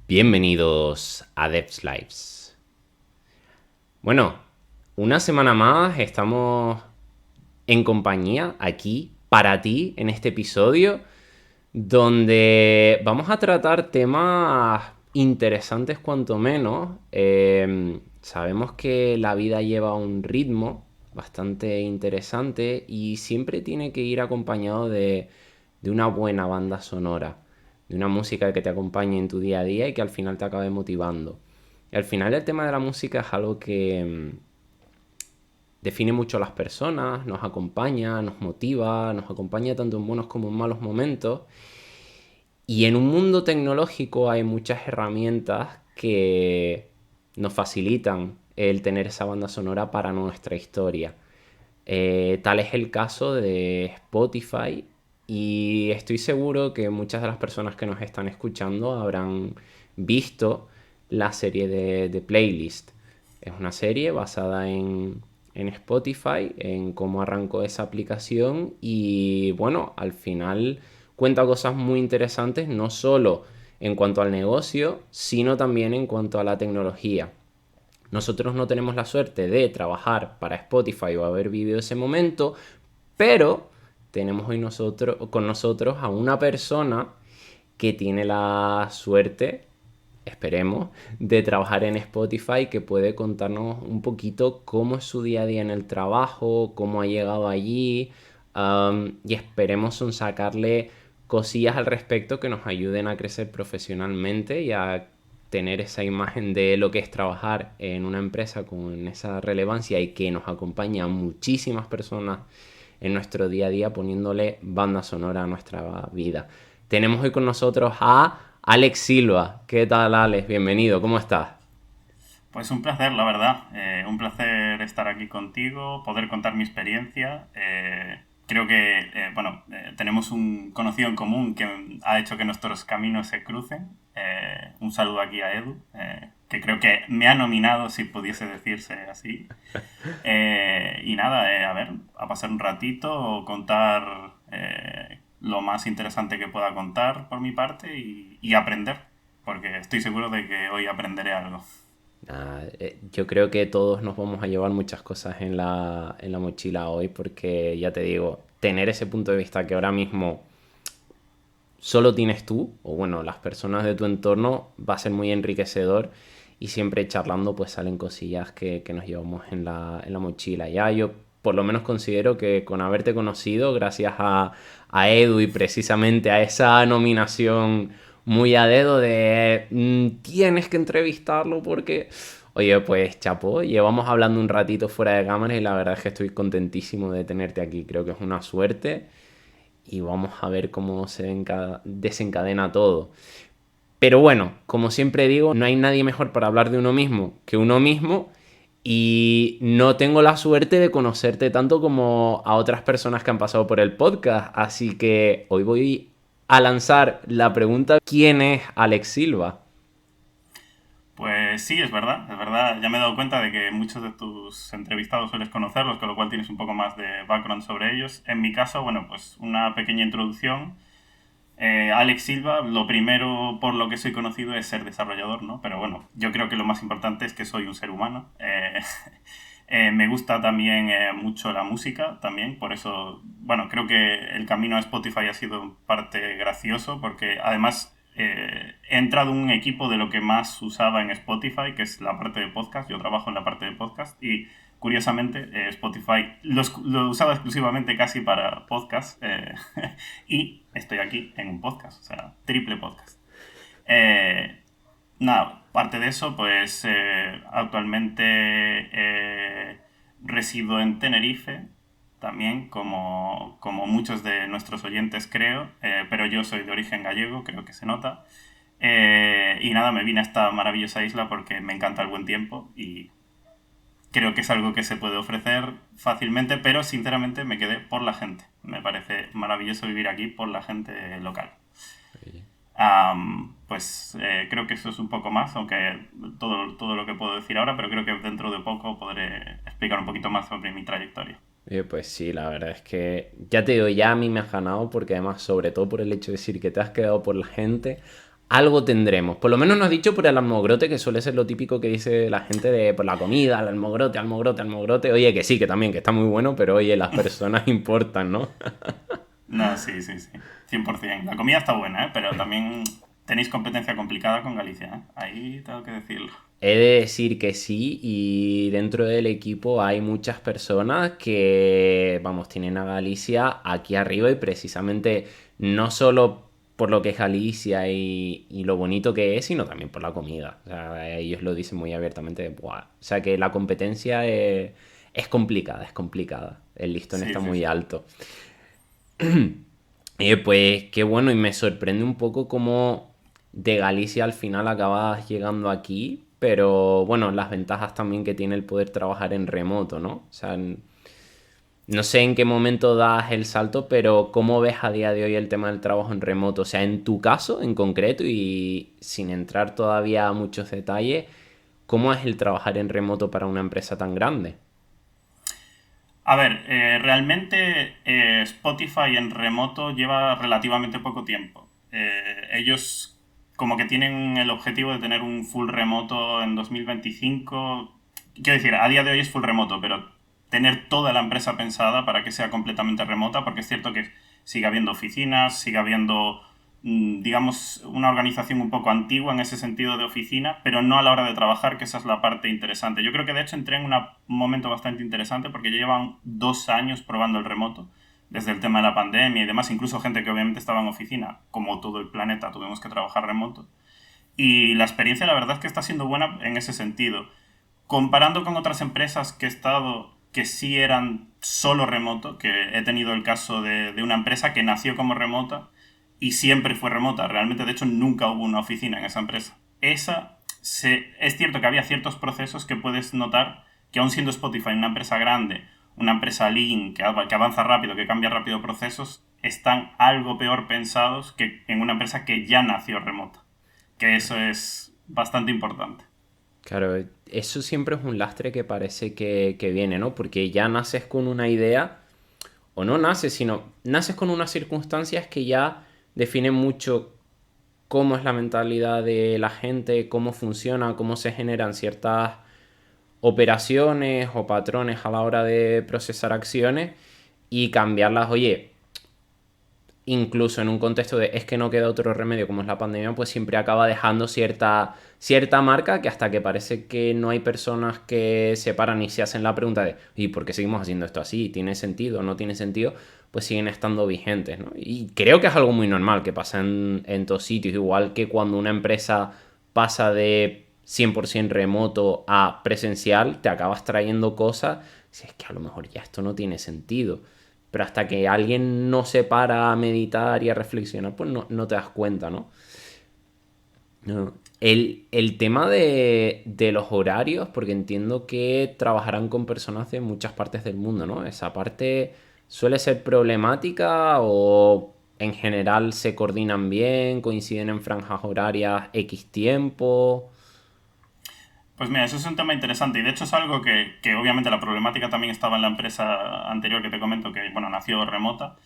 Bienvenidos a Devs Lives. Bueno, una semana más estamos en compañía aquí para ti en este episodio donde vamos a tratar temas interesantes cuanto menos. Sabemos que la vida lleva un ritmo bastante interesante y siempre tiene que ir acompañado de una buena banda sonora, de una música que te acompañe en tu día a día y que al final te acabe motivando. Y al final el tema de la música es algo que define mucho a las personas, nos acompaña, nos motiva, nos acompaña tanto en buenos como en malos momentos. Y en un mundo tecnológico hay muchas herramientas que nos facilitan el tener esa banda sonora para nuestra historia. Tal es el caso de Spotify y estoy seguro que muchas de las personas que nos están escuchando habrán visto la serie de Playlist. Es una serie basada en Spotify, en cómo arrancó esa aplicación y bueno, al final cuenta cosas muy interesantes, no solo en cuanto al negocio, sino también en cuanto a la tecnología. Nosotros no tenemos la suerte de trabajar para Spotify o haber vivido ese momento, pero tenemos hoy con nosotros a una persona que tiene la suerte, esperemos, de trabajar en Spotify, que puede contarnos un poquito cómo es su día a día en el trabajo, cómo ha llegado allí, y esperemos sacarle cosillas al respecto que nos ayuden a crecer profesionalmente y a tener esa imagen de lo que es trabajar en una empresa con esa relevancia y que nos acompaña a muchísimas personas en nuestro día a día poniéndole banda sonora a nuestra vida. Tenemos hoy con nosotros a Alex Silva. ¿Qué tal, Alex? Bienvenido, ¿cómo estás? Pues un placer, la verdad. Un placer estar aquí contigo, poder contar mi experiencia. Creo que, tenemos un conocido en común que ha hecho que nuestros caminos se crucen. Un saludo aquí a Edu, que creo que me ha nominado, si pudiese decirse así. Y nada, a ver, a pasar un ratito, contar lo más interesante que pueda contar por mi parte y aprender, porque estoy seguro de que hoy aprenderé algo. Yo creo que todos nos vamos a llevar muchas cosas en la mochila hoy porque ya te digo, tener ese punto de vista que ahora mismo solo tienes tú, o bueno, las personas de tu entorno, va a ser muy enriquecedor y siempre charlando pues salen cosillas que nos llevamos en la mochila. Ya yo por lo menos considero que con haberte conocido, gracias a Edu y precisamente a esa nominación muy a dedo de tienes que entrevistarlo porque, oye, pues chapo, llevamos hablando un ratito fuera de cámara y la verdad es que estoy contentísimo de tenerte aquí. Creo que es una suerte y vamos a ver cómo se desencadena todo. Pero bueno, como siempre digo, no hay nadie mejor para hablar de uno mismo que uno mismo y no tengo la suerte de conocerte tanto como a otras personas que han pasado por el podcast, así que hoy voy a lanzar la pregunta: ¿quién es Alex Silva? Pues sí, es verdad, es verdad. Ya me he dado cuenta de que muchos de tus entrevistados sueles conocerlos, con lo cual tienes un poco más de background sobre ellos. En mi caso, bueno, pues una pequeña introducción. Alex Silva, lo primero por lo que soy conocido es ser desarrollador, ¿no? Pero bueno, yo creo que lo más importante es que soy un ser humano. Me gusta también mucho la música, también, por eso, bueno, creo que el camino a Spotify ha sido en parte gracioso, porque además he entrado en un equipo de lo que más usaba en Spotify, que es la parte de podcast. Yo trabajo en la parte de podcast y curiosamente Spotify lo usaba exclusivamente casi para podcast y estoy aquí en un podcast, o sea, triple podcast. Eh, Nada, parte de eso, pues actualmente resido en Tenerife, también como muchos de nuestros oyentes creo, pero yo soy de origen gallego, creo que se nota. Y nada, me vine a esta maravillosa isla porque me encanta el buen tiempo y creo que es algo que se puede ofrecer fácilmente, pero sinceramente me quedé por la gente. Me parece maravilloso vivir aquí por la gente local. Pues creo que eso es un poco más, aunque todo lo que puedo decir ahora, pero creo que dentro de poco podré explicar un poquito más sobre mi trayectoria. Pues sí, la verdad es que ya te digo, ya a mí me has ganado porque además, sobre todo por el hecho de decir que te has quedado por la gente, algo tendremos. Por lo menos nos has dicho por el almogrote, que suele ser lo típico que dice la gente de por la comida, el almogrote, almogrote, almogrote. Oye, que sí, que también, que está muy bueno, pero oye, las personas importan, ¿no? No, sí, sí, sí. 100%. La comida está buena, ¿eh? Pero también tenéis competencia complicada con Galicia, ¿eh? Ahí tengo que decirlo. He de decir que sí, y dentro del equipo hay muchas personas que, vamos, tienen a Galicia aquí arriba y precisamente no solo por lo que es Galicia y lo bonito que es, sino también por la comida. O sea, ellos lo dicen muy abiertamente. Buah. O sea, que la competencia es complicada, es complicada. El listón Sí, está sí, muy sí. alto. Pues qué bueno, y me sorprende un poco cómo de Galicia al final acabas llegando aquí, pero bueno, las ventajas también que tiene el poder trabajar en remoto, ¿no? O sea, no sé en qué momento das el salto, pero ¿cómo ves a día de hoy el tema del trabajo en remoto? O sea, en tu caso en concreto y sin entrar todavía a muchos detalles, ¿cómo es el trabajar en remoto para una empresa tan grande? A ver, realmente Spotify en remoto lleva relativamente poco tiempo. Ellos como que tienen el objetivo de tener un full remoto en 2025. Quiero decir, a día de hoy es full remoto, pero tener toda la empresa pensada para que sea completamente remota, porque es cierto que sigue habiendo oficinas, sigue habiendo digamos, una organización un poco antigua en ese sentido de oficina, pero no a la hora de trabajar, que esa es la parte interesante. Yo creo que de hecho entré en un momento bastante interesante porque ya llevan 2 años probando el remoto, desde el tema de la pandemia y demás, incluso gente que obviamente estaba en oficina, como todo el planeta, tuvimos que trabajar remoto. Y la experiencia la verdad es que está siendo buena en ese sentido. Comparando con otras empresas que he estado que sí eran solo remoto, que he tenido el caso de una empresa que nació como remota y siempre fue remota. Realmente, de hecho, nunca hubo una oficina en esa empresa. Es cierto que había ciertos procesos que puedes notar que aun siendo Spotify una empresa grande, una empresa lean, que avanza rápido, que cambia rápido procesos, están algo peor pensados que en una empresa que ya nació remota. Que eso es bastante importante. Claro, eso siempre es un lastre que parece que viene, ¿no? Porque ya naces con una idea, o no naces, sino naces con unas circunstancias que ya definen mucho cómo es la mentalidad de la gente, cómo funciona, cómo se generan ciertas operaciones o patrones a la hora de procesar acciones y cambiarlas. Oye, incluso en un contexto de es que no queda otro remedio como es la pandemia, pues siempre acaba dejando cierta marca que hasta que parece que no hay personas que se paran y se hacen la pregunta de ¿y por qué seguimos haciendo esto así? ¿Tiene sentido? ¿No tiene sentido? Pues siguen estando vigentes, ¿no? Y creo que es algo muy normal que pasa en todos sitios, igual que cuando una empresa pasa de 100% remoto a presencial, te acabas trayendo cosas, si es que a lo mejor ya esto no tiene sentido. Pero hasta que alguien no se para a meditar y a reflexionar, pues no te das cuenta, ¿no? No. El tema de los horarios, porque entiendo que trabajarán con personas de muchas partes del mundo, ¿no? Esa parte suele ser problemática o en general se coordinan bien, coinciden en franjas horarias X tiempo. Pues mira, eso es un tema interesante y de hecho es algo que obviamente la problemática también estaba en la empresa anterior que te comento, que bueno, nació remota.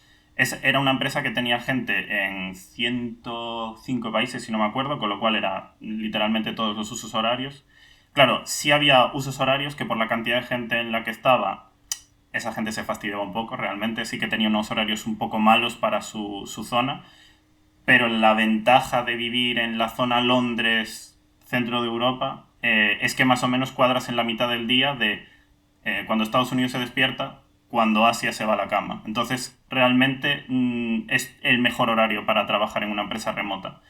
Era una empresa que tenía gente en 105 países, si no me acuerdo, con lo cual era literalmente todos los usos horarios. Claro, sí había usos horarios que por la cantidad de gente en la que estaba, esa gente se fastidiaba un poco, realmente sí que tenía unos horarios un poco malos para su zona, pero la ventaja de vivir en la zona Londres, centro de Europa, es que más o menos cuadras en la mitad del día de cuando Estados Unidos se despierta, cuando Asia se va a la cama. Entonces, realmente es el mejor horario para trabajar en una empresa remota.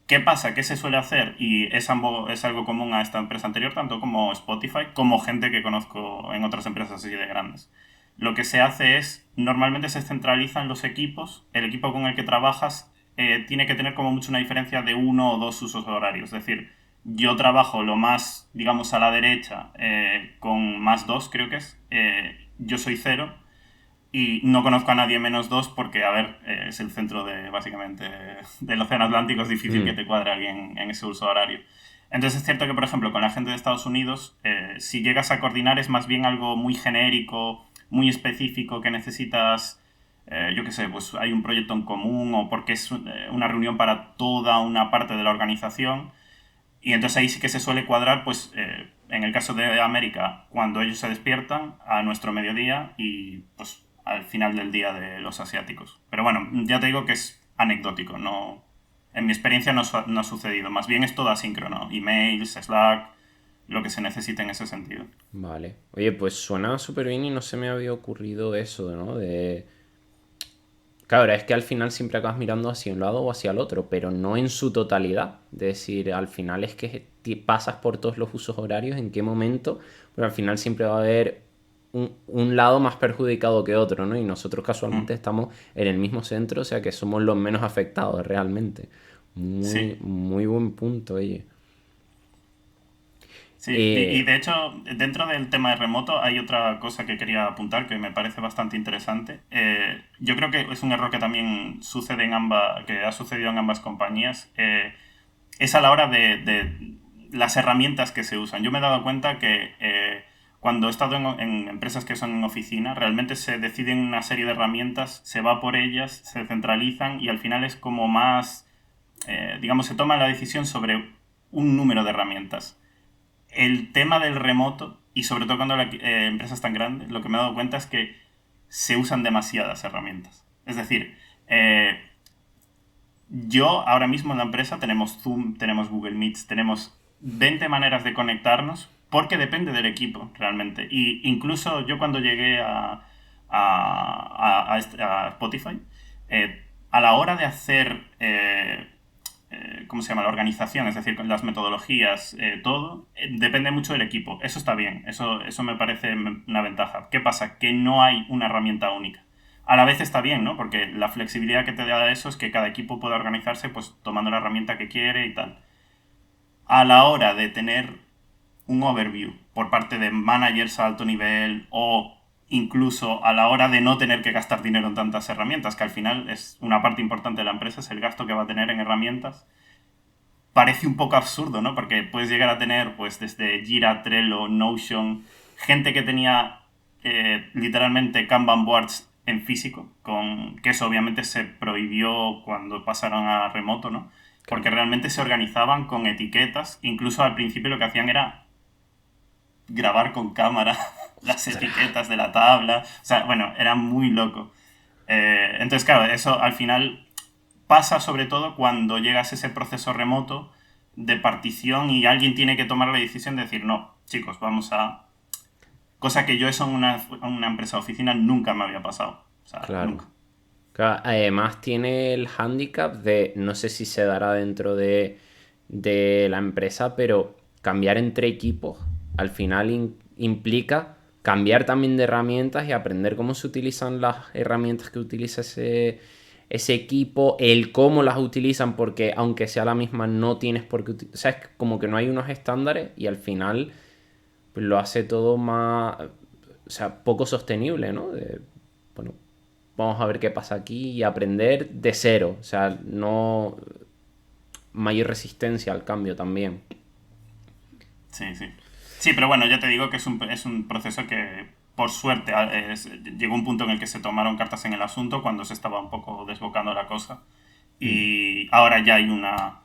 ¿Qué pasa? ¿Qué se suele hacer? Y es algo común a esta empresa anterior, tanto como Spotify, como gente que conozco en otras empresas así de grandes. Lo que se hace es, normalmente se centralizan los equipos, el equipo con el que trabajas tiene que tener como mucho una diferencia de uno o dos usos horarios. Es decir, yo trabajo lo más, digamos, a la derecha con +2, creo que es. Yo soy cero y no conozco a nadie -2 porque, a ver, es el centro de, básicamente, del Océano Atlántico, es difícil que Mm. te cuadre alguien en ese uso horario. Entonces es cierto que, por ejemplo, con la gente de Estados Unidos, si llegas a coordinar es más bien algo muy genérico, muy específico que necesitas yo qué sé, pues hay un proyecto en común o porque es una reunión para toda una parte de la organización. Y entonces ahí sí que se suele cuadrar, pues en el caso de América, cuando ellos se despiertan a nuestro mediodía y pues al final del día de los asiáticos. Pero bueno, ya te digo que es anecdótico, no, en mi experiencia no ha sucedido, más bien es todo asíncrono, emails, Slack, lo que se necesite en ese sentido. Vale. Oye, pues suena súper bien y no se me había ocurrido eso, ¿no? De... Claro, es que al final siempre acabas mirando hacia un lado o hacia el otro, pero no en su totalidad. Es decir, al final es que pasas por todos los usos horarios, en qué momento, pero al final siempre va a haber un lado más perjudicado que otro, ¿no? Y nosotros Mm, casualmente estamos en el mismo centro, o sea que somos los menos afectados realmente. Muy, sí. muy buen punto, oye. Sí, y Eh, de hecho, dentro del tema de remoto hay otra cosa que quería apuntar que me parece bastante interesante. Yo creo que es un error que también sucede en que ha sucedido en ambas compañías. Es a la hora de las herramientas que se usan. Yo me he dado cuenta que cuando he estado en empresas que son en oficina, realmente se deciden una serie de herramientas, se va por ellas, se centralizan y al final es como más, digamos, se toma la decisión sobre un número de herramientas. El tema del remoto, y sobre todo cuando la empresa es tan grande, lo que me he dado cuenta es que se usan demasiadas herramientas. Es decir, yo ahora mismo en la empresa tenemos Zoom, tenemos Google Meets, tenemos 20 maneras de conectarnos porque depende del equipo realmente. Y incluso yo cuando llegué a Spotify, a la hora de hacer ¿cómo se llama? La organización, es decir, con las metodologías, todo, depende mucho del equipo. Eso está bien, eso me parece una ventaja. ¿Qué pasa? Que no hay una herramienta única. A la vez está bien, ¿no? Porque la flexibilidad que te da eso es que cada equipo puede organizarse pues tomando la herramienta que quiere y tal. A la hora de tener un overview por parte de managers a alto nivel o incluso a la hora de no tener que gastar dinero en tantas herramientas, que al final es una parte importante de la empresa, es el gasto que va a tener en herramientas, parece un poco absurdo, ¿no? Porque puedes llegar a tener, pues, desde Jira, Trello, Notion, gente que tenía literalmente Kanban boards en físico, que eso obviamente se prohibió cuando pasaron a remoto, ¿no? Porque claro. realmente se organizaban con etiquetas, incluso al principio lo que hacían era grabar con cámara las Ostras. etiquetas de la tabla, o sea, bueno, era muy loco. Entonces, claro, eso al final pasa sobre todo cuando llegas a ese proceso remoto de partición y alguien tiene que tomar la decisión de decir, no, chicos, vamos a... Cosa que yo eso en una empresa de oficina nunca me había pasado. O sea, Claro. nunca. Claro, además tiene el hándicap de, no sé si se dará dentro de la empresa, pero cambiar entre equipos al final implica cambiar también de herramientas y aprender cómo se utilizan las herramientas que utiliza ese equipo, el cómo las utilizan, porque aunque sea la misma, no tienes por qué utilizar. O sea, es como que no hay unos estándares y al final pues, lo hace todo más, o sea, poco sostenible, ¿no? Bueno, vamos a ver qué pasa aquí y aprender de cero. O sea, no mayor resistencia al cambio también. Sí, sí. Sí, pero bueno, ya te digo que es un proceso que, por suerte, llegó un punto en el que se tomaron cartas en el asunto cuando se estaba un poco desbocando la cosa. Mm, Y ahora ya hay una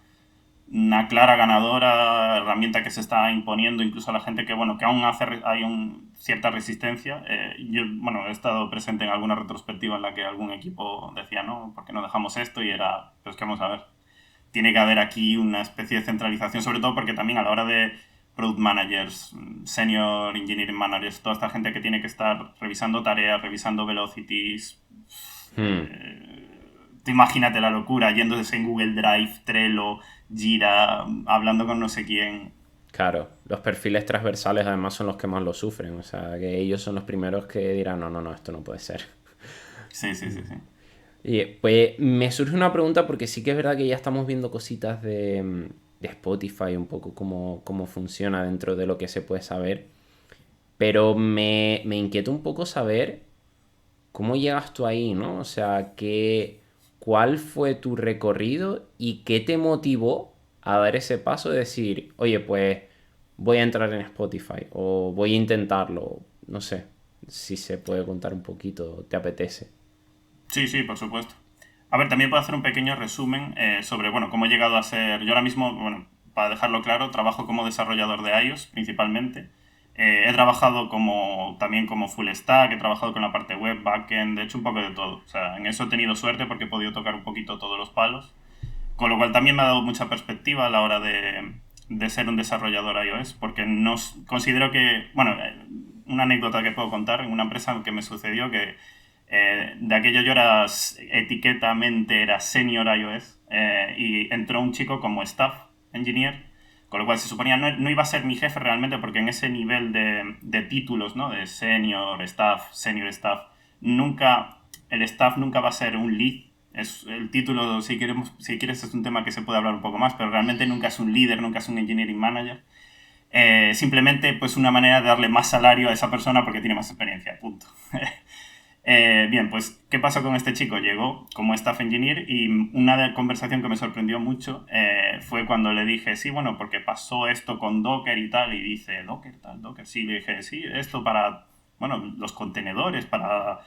clara ganadora, herramienta que se está imponiendo incluso a la gente que, bueno, que aún hay cierta resistencia. Yo, bueno, he estado presente en alguna retrospectiva en la que algún equipo decía, no, ¿por qué no dejamos esto? Y era, pues que vamos a ver, tiene que haber aquí una especie de centralización, sobre todo porque también a la hora de product managers, senior engineering managers, toda esta gente que tiene que estar revisando tareas, revisando velocities, mm, tú imagínate la locura, yéndose en Google Drive, Trello, Jira, hablando con no sé quién. claro, los perfiles transversales además son los que más lo sufren. O sea, que ellos son los primeros que dirán, no, no, no, esto no puede ser. Sí, sí, sí, sí. Y pues me surge una pregunta porque sí que es verdad que ya estamos viendo cositas de Spotify, un poco cómo funciona dentro de lo que se puede saber. Pero me inquieta un poco saber cómo llegas tú ahí, ¿no? O sea, ¿cuál fue tu recorrido y qué te motivó a dar ese paso de decir, oye, pues voy a entrar en Spotify o voy a intentarlo? No sé si se puede contar un poquito, ¿te apetece? Sí, sí, por supuesto. A ver, también puedo hacer un pequeño resumen sobre, bueno, cómo he llegado a ser... Yo ahora mismo, bueno, para dejarlo claro, trabajo como desarrollador de iOS principalmente. He trabajado también como full stack, he trabajado con la parte web, backend, he hecho un poco de todo. O sea, en eso he tenido suerte porque he podido tocar un poquito todos los palos. Con lo cual también me ha dado mucha perspectiva a la hora de ser un desarrollador iOS, porque considero que, bueno, una anécdota que puedo contar en una empresa que me sucedió que de aquello yo era etiquetamente era senior iOS y entró un chico como staff engineer, con lo cual se suponía no iba a ser mi jefe realmente porque en ese nivel de títulos, ¿no? De senior staff, nunca, el staff nunca va a ser un lead. Es el título, si quieres, es un tema que se puede hablar un poco más, pero realmente nunca es un líder, nunca es un engineering manager. Simplemente, pues, una manera de darle más salario a esa persona porque tiene más experiencia, punto. Bien, pues, ¿qué pasó con este chico? Llegó como staff engineer y conversación que me sorprendió mucho fue cuando le dije, sí, bueno, porque pasó esto con Docker y tal, y dice, Docker, tal, Docker, sí, le dije, sí, esto para, bueno, los contenedores, para...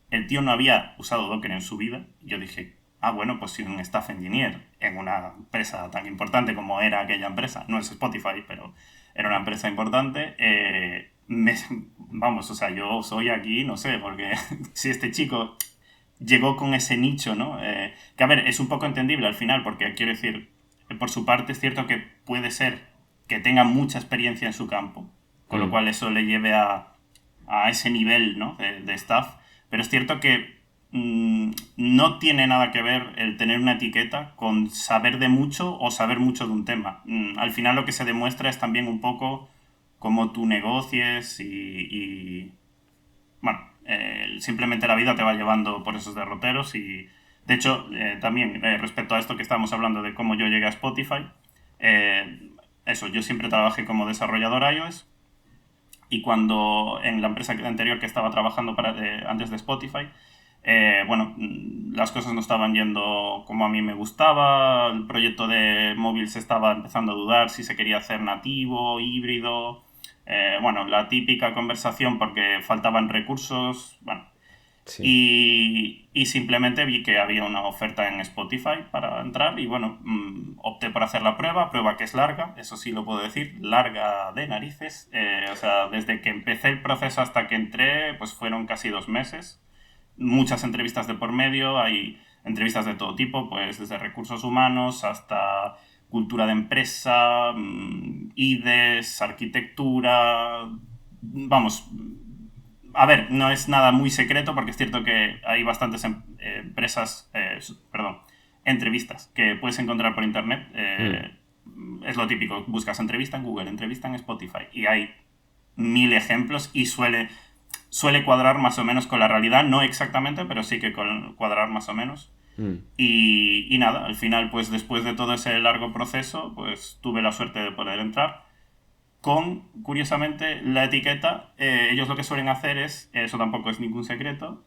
El tío no había usado Docker en su vida, y yo dije, ah, bueno, pues si un staff engineer en una empresa tan importante como era aquella empresa, no es Spotify, pero era una empresa importante, vamos, o sea, yo soy aquí, no sé, porque si este chico llegó con ese nicho, ¿no? Que a ver, es un poco entendible al final, porque quiero decir, por su parte es cierto que puede ser que tenga mucha experiencia en su campo, con lo Mm, cual eso le lleve a ese nivel, ¿no? De staff, pero es cierto que no tiene nada que ver el tener una etiqueta con saber de mucho o saber mucho de un tema. Al final lo que se demuestra es también un poco cómo tú negocies bueno, simplemente la vida te va llevando por esos derroteros y de hecho también respecto a esto que estábamos hablando de cómo yo llegué a Spotify, eso, yo siempre trabajé como desarrollador iOS y cuando en la empresa anterior que estaba trabajando antes de Spotify, bueno, las cosas no estaban yendo como a mí me gustaba, el proyecto de móvil se estaba empezando a dudar si se quería hacer nativo, híbrido, bueno, la típica conversación porque faltaban recursos, bueno, sí. y simplemente vi que había una oferta en Spotify para entrar y bueno, opté por hacer la prueba que es larga, eso sí lo puedo decir, larga de narices. O sea, desde que empecé el proceso hasta que entré, pues fueron casi 2 meses. Muchas entrevistas de por medio, hay entrevistas de todo tipo, pues desde recursos humanos hasta cultura de empresa, IDES, arquitectura, vamos, a ver, no es nada muy secreto porque es cierto que hay bastantes empresas, perdón, entrevistas que puedes encontrar por internet. Mm, Es lo típico, buscas entrevista en Google, entrevista en Spotify y hay 1000 ejemplos y suele cuadrar más o menos con la realidad, no exactamente, pero sí que cuadrar más o menos. mm, Y nada, al final, pues después de todo ese largo proceso, pues tuve la suerte de poder entrar curiosamente, la etiqueta, ellos lo que suelen hacer es, eso tampoco es ningún secreto,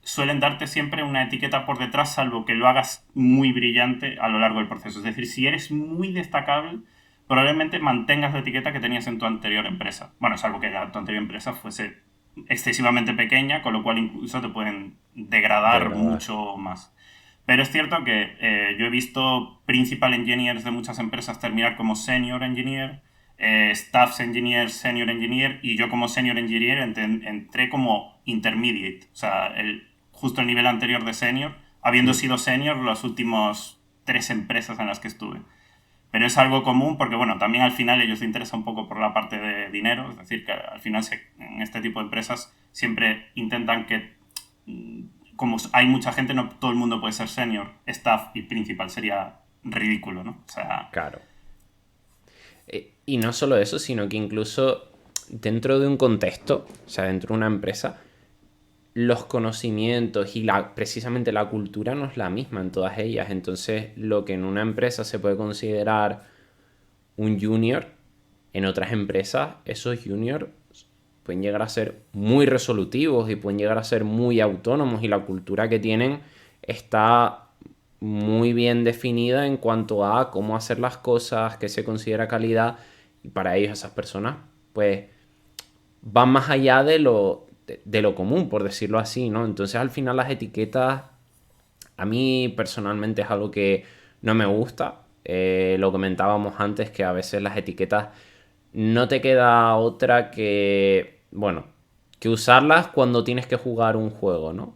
suelen darte siempre una etiqueta por detrás, salvo que lo hagas muy brillante a lo largo del proceso. Es decir, si eres muy destacable, probablemente mantengas la etiqueta que tenías en tu anterior empresa. Bueno, salvo que tu anterior empresa fuese excesivamente pequeña, con lo cual incluso te pueden degradar degradar. mucho más. Pero es cierto que yo he visto principal engineers de muchas empresas terminar como senior engineer, staff engineer, senior engineer, y yo como senior engineer entré como intermediate, o sea, justo el nivel anterior de senior, habiendo Mm, sido senior las últimas 3 empresas en las que estuve. Pero es algo común porque, bueno, también al final ellos les interesa un poco por la parte de dinero, es decir, que al final en este tipo de empresas siempre intentan que, como hay mucha gente, no todo el mundo puede ser senior, staff y principal, sería ridículo, ¿no? O sea, claro. Y no solo eso, sino que incluso dentro de un contexto, o sea, dentro de una empresa, los conocimientos y precisamente la cultura no es la misma en todas ellas. Entonces, lo que en una empresa se puede considerar un junior, en otras empresas, esos juniors pueden llegar a ser muy resolutivos y pueden llegar a ser muy autónomos y la cultura que tienen está muy bien definida en cuanto a cómo hacer las cosas, qué se considera calidad y para ellos esas personas pues van más allá de lo de lo común, por decirlo así, ¿no? Entonces al final las etiquetas a mí personalmente es algo que no me gusta. Lo comentábamos antes que a veces las etiquetas no te queda otra que, bueno, que usarlas cuando tienes que jugar un juego, ¿no?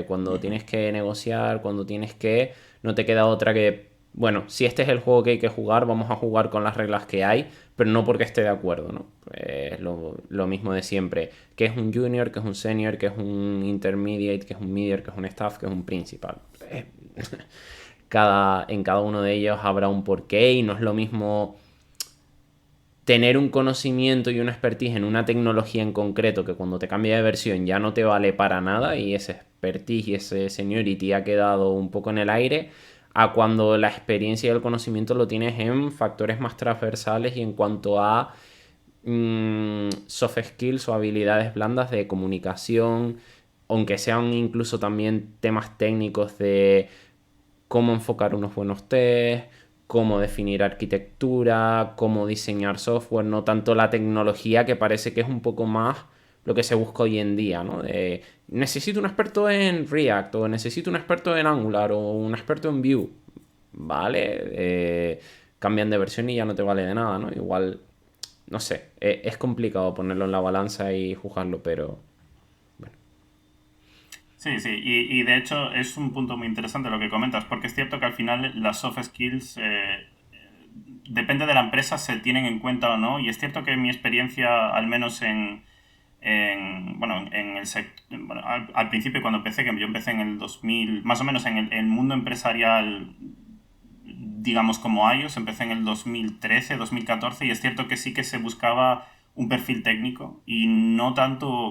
Cuando Ujú. tienes que negociar, cuando tienes que... No te queda otra que, bueno, si este es el juego que hay que jugar, vamos a jugar con las reglas que hay, pero no porque esté de acuerdo, ¿no? Lo mismo de siempre. ¿Qué es un junior? ¿Qué es un senior? ¿Qué es un intermediate? ¿Qué es un medium? ¿Qué es un staff? ¿Qué es un principal? En cada uno de ellos habrá un porqué y no es lo mismo tener un conocimiento y una expertise en una tecnología en concreto que cuando te cambia de versión ya no te vale para nada y ese expertise y ese seniority ha quedado un poco en el aire, a cuando la experiencia y el conocimiento lo tienes en factores más transversales y en cuanto a soft skills o habilidades blandas de comunicación, aunque sean incluso también temas técnicos de cómo enfocar unos buenos test, cómo definir arquitectura, cómo diseñar software, no tanto la tecnología que parece que es un poco más lo que se busca hoy en día, ¿no? De, necesito un experto en React o necesito un experto en Angular o un experto en Vue, ¿vale? Cambian de versión y ya no te vale de nada, ¿no? Igual, no sé, es complicado ponerlo en la balanza y juzgarlo, pero Sí, sí, y de hecho es un punto muy interesante lo que comentas, porque es cierto que al final las soft skills, depende de la empresa, se tienen en cuenta o no, y es cierto que mi experiencia, al menos bueno, en el bueno, al principio cuando empecé, que yo empecé en el 2000, más o menos en el mundo empresarial, digamos como iOS, empecé en el 2013, 2014 y es cierto que sí que se buscaba un perfil técnico y no tanto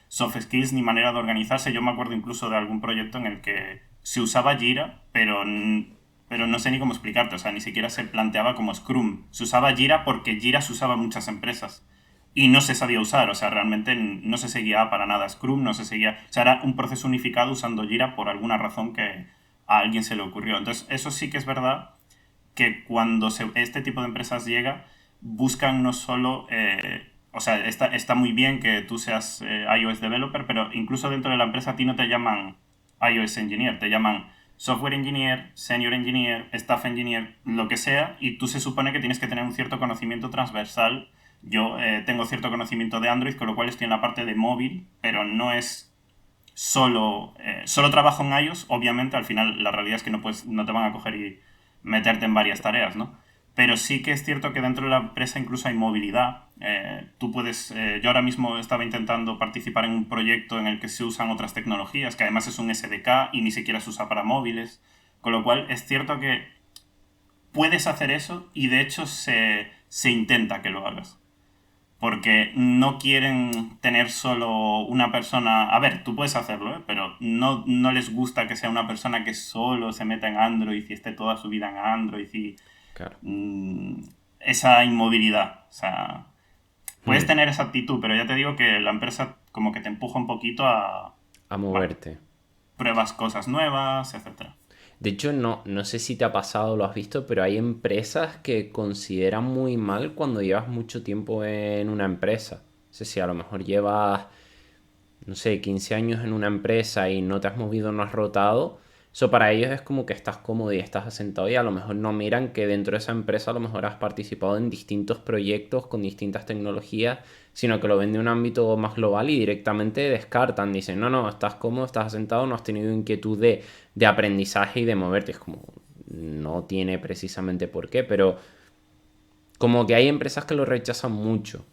soft skills ni manera de organizarse. Yo me acuerdo incluso de algún proyecto en el que se usaba Jira, pero no sé ni cómo explicarte, o sea, ni siquiera se planteaba como Scrum. Se usaba Jira porque Jira se usaba en muchas empresas y no se sabía usar, o sea, realmente no se seguía para nada Scrum, no se seguía, o sea, era un proceso unificado usando Jira por alguna razón que a alguien se le ocurrió. Entonces, eso sí que es verdad que cuando este tipo de empresas llega, buscan no solo, o sea, está muy bien que tú seas iOS developer, pero incluso dentro de la empresa a ti no te llaman iOS engineer, te llaman software engineer, senior engineer, staff engineer, lo que sea, y tú se supone que tienes que tener un cierto conocimiento transversal. Yo tengo cierto conocimiento de Android, con lo cual estoy en la parte de móvil, pero no es solo trabajo en iOS. Obviamente, al final la realidad es que no te van a coger y meterte en varias tareas, ¿no? Pero sí que es cierto que dentro de la empresa incluso hay movilidad. Tú puedes, yo ahora mismo estaba intentando participar en un proyecto en el que se usan otras tecnologías, que además es un SDK y ni siquiera se usa para móviles. Con lo cual es cierto que puedes hacer eso y de hecho se intenta que lo hagas. Porque no quieren tener solo una persona. A ver, tú puedes hacerlo, ¿eh? Pero no les gusta que sea una persona que solo se meta en Android y esté toda su vida en Android y claro. mm, esa inmovilidad. O sea, puedes Hmm. tener esa actitud, pero ya te digo que la empresa como que te empuja un poquito a, A bueno, moverte. pruebas cosas nuevas, etcétera. De hecho, no sé si te ha pasado o lo has visto, pero hay empresas que consideran muy mal cuando llevas mucho tiempo en una empresa. No sé si a lo mejor llevas, no sé, 15 años en una empresa y no te has movido, no has rotado. Eso para ellos es como que estás cómodo y estás asentado y a lo mejor no miran que dentro de esa empresa a lo mejor has participado en distintos proyectos con distintas tecnologías, sino que lo ven de un ámbito más global y directamente descartan. Dicen, no, estás cómodo, estás asentado, no has tenido inquietud de aprendizaje y de moverte. Es como, no tiene precisamente por qué, pero como que hay empresas que lo rechazan mucho.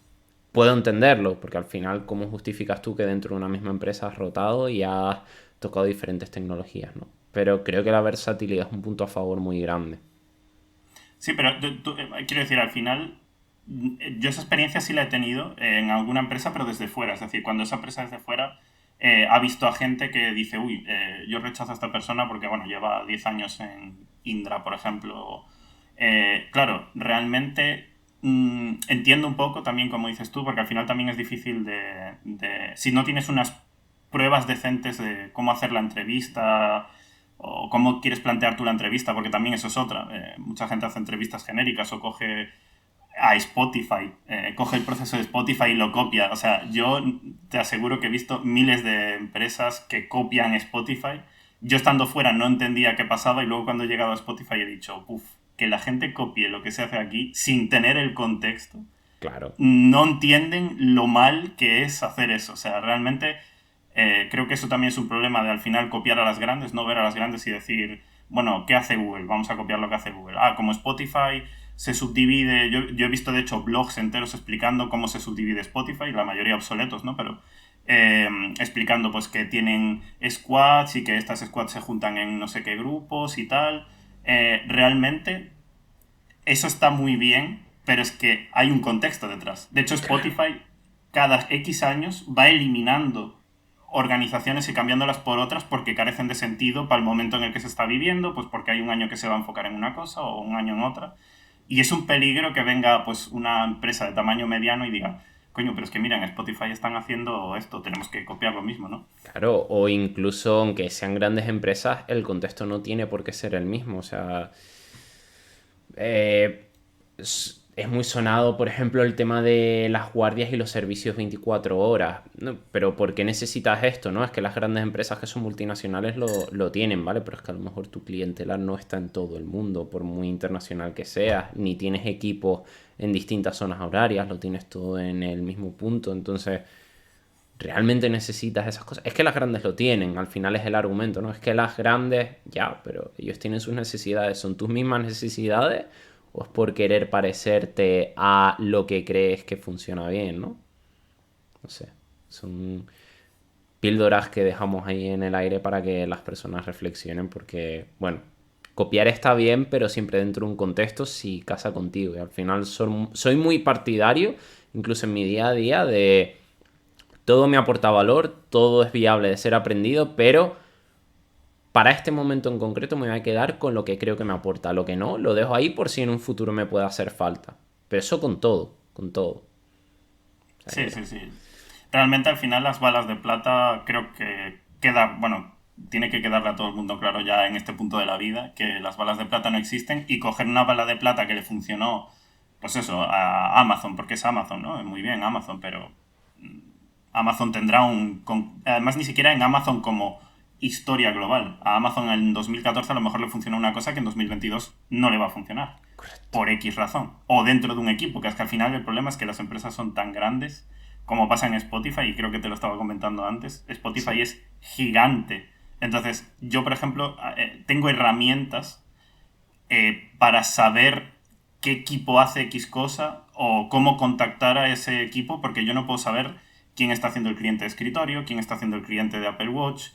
Puedo entenderlo, porque al final, ¿cómo justificas tú que dentro de una misma empresa has rotado y has tocado diferentes tecnologías, ¿no? Pero creo que la versatilidad es un punto a favor muy grande. Sí, pero quiero decir, al final, yo esa experiencia sí la he tenido en alguna empresa, pero desde fuera. Es decir, cuando esa empresa desde fuera ha visto a gente que dice, uy, yo rechazo a esta persona porque, bueno, lleva 10 años en Indra, por ejemplo. Claro, realmente entiendo un poco también, como dices tú, porque al final también es difícil si no tienes unas pruebas decentes de cómo hacer la entrevista o cómo quieres plantear tú la entrevista, porque también eso es otra. Mucha gente hace entrevistas genéricas o coge a Spotify, coge el proceso de Spotify y lo copia. O sea, yo te aseguro que he visto miles de empresas que copian Spotify. Yo estando fuera no entendía qué pasaba y luego cuando he llegado a Spotify he dicho, uff, que la gente copie lo que se hace aquí sin tener el contexto. Claro, No entienden lo mal que es hacer eso. O sea, realmente creo que eso también es un problema de al final copiar a las grandes, no ver a las grandes y decir, bueno, ¿qué hace Google? Vamos a copiar lo que hace Google. Ah, como Spotify se subdivide, yo he visto de hecho blogs enteros explicando cómo se subdivide Spotify, la mayoría obsoletos, ¿no? Pero explicando pues que tienen squads y que estas squads se juntan en no sé qué grupos y tal. Realmente eso está muy bien, pero es que hay un contexto detrás. De hecho, claro. Spotify cada X años va eliminando organizaciones y cambiándolas por otras porque carecen de sentido para el momento en el que se está viviendo, pues porque hay un año que se va a enfocar en una cosa o un año en otra. Y es un peligro que venga pues una empresa de tamaño mediano y diga, coño, pero es que mira, en Spotify están haciendo esto, tenemos que copiar lo mismo, ¿no? Claro, o incluso aunque sean grandes empresas, el contexto no tiene por qué ser el mismo. O sea, es muy sonado, por ejemplo, el tema de las guardias y los servicios 24 horas. ¿No? Pero ¿por qué necesitas esto? ¿No? Es que las grandes empresas que son multinacionales lo tienen, ¿vale? Pero es que a lo mejor tu clientela no está en todo el mundo, por muy internacional que seas, ni tienes equipos en distintas zonas horarias, lo tienes todo en el mismo punto. Entonces, ¿realmente necesitas esas cosas? Es que las grandes lo tienen, al final es el argumento, ¿no? Es que las grandes, ya, pero ellos tienen sus necesidades, ¿son tus mismas necesidades o es por querer parecerte a lo que crees que funciona bien, ¿no? No sé, son píldoras que dejamos ahí en el aire para que las personas reflexionen porque, bueno, copiar está bien, pero siempre dentro de un contexto si casa contigo. Y al final soy muy partidario, incluso en mi día a día, de todo me aporta valor, todo es viable de ser aprendido, pero para este momento en concreto me voy a quedar con lo que creo que me aporta. Lo que no, lo dejo ahí por si en un futuro me puede hacer falta. Pero eso con todo, con todo. O sea Sí, que, sí, sí. Realmente al final las balas de plata creo que queda, bueno, tiene que quedarle a todo el mundo claro ya en este punto de la vida que las balas de plata no existen y coger una bala de plata que le funcionó, pues eso, a Amazon, porque es Amazon, ¿no? Muy bien Amazon, pero Amazon tendrá además ni siquiera en Amazon como historia global. A Amazon en 2014 a lo mejor le funcionó una cosa que en 2022 no le va a funcionar correcto. por X razón. O dentro de un equipo, que es que al final el problema es que las empresas son tan grandes como pasa en Spotify, y creo que te lo estaba comentando antes. Spotify Sí, es gigante. Entonces, yo, por ejemplo, tengo herramientas para saber qué equipo hace X cosa o cómo contactar a ese equipo, porque yo no puedo saber quién está haciendo el cliente de escritorio, quién está haciendo el cliente de Apple Watch,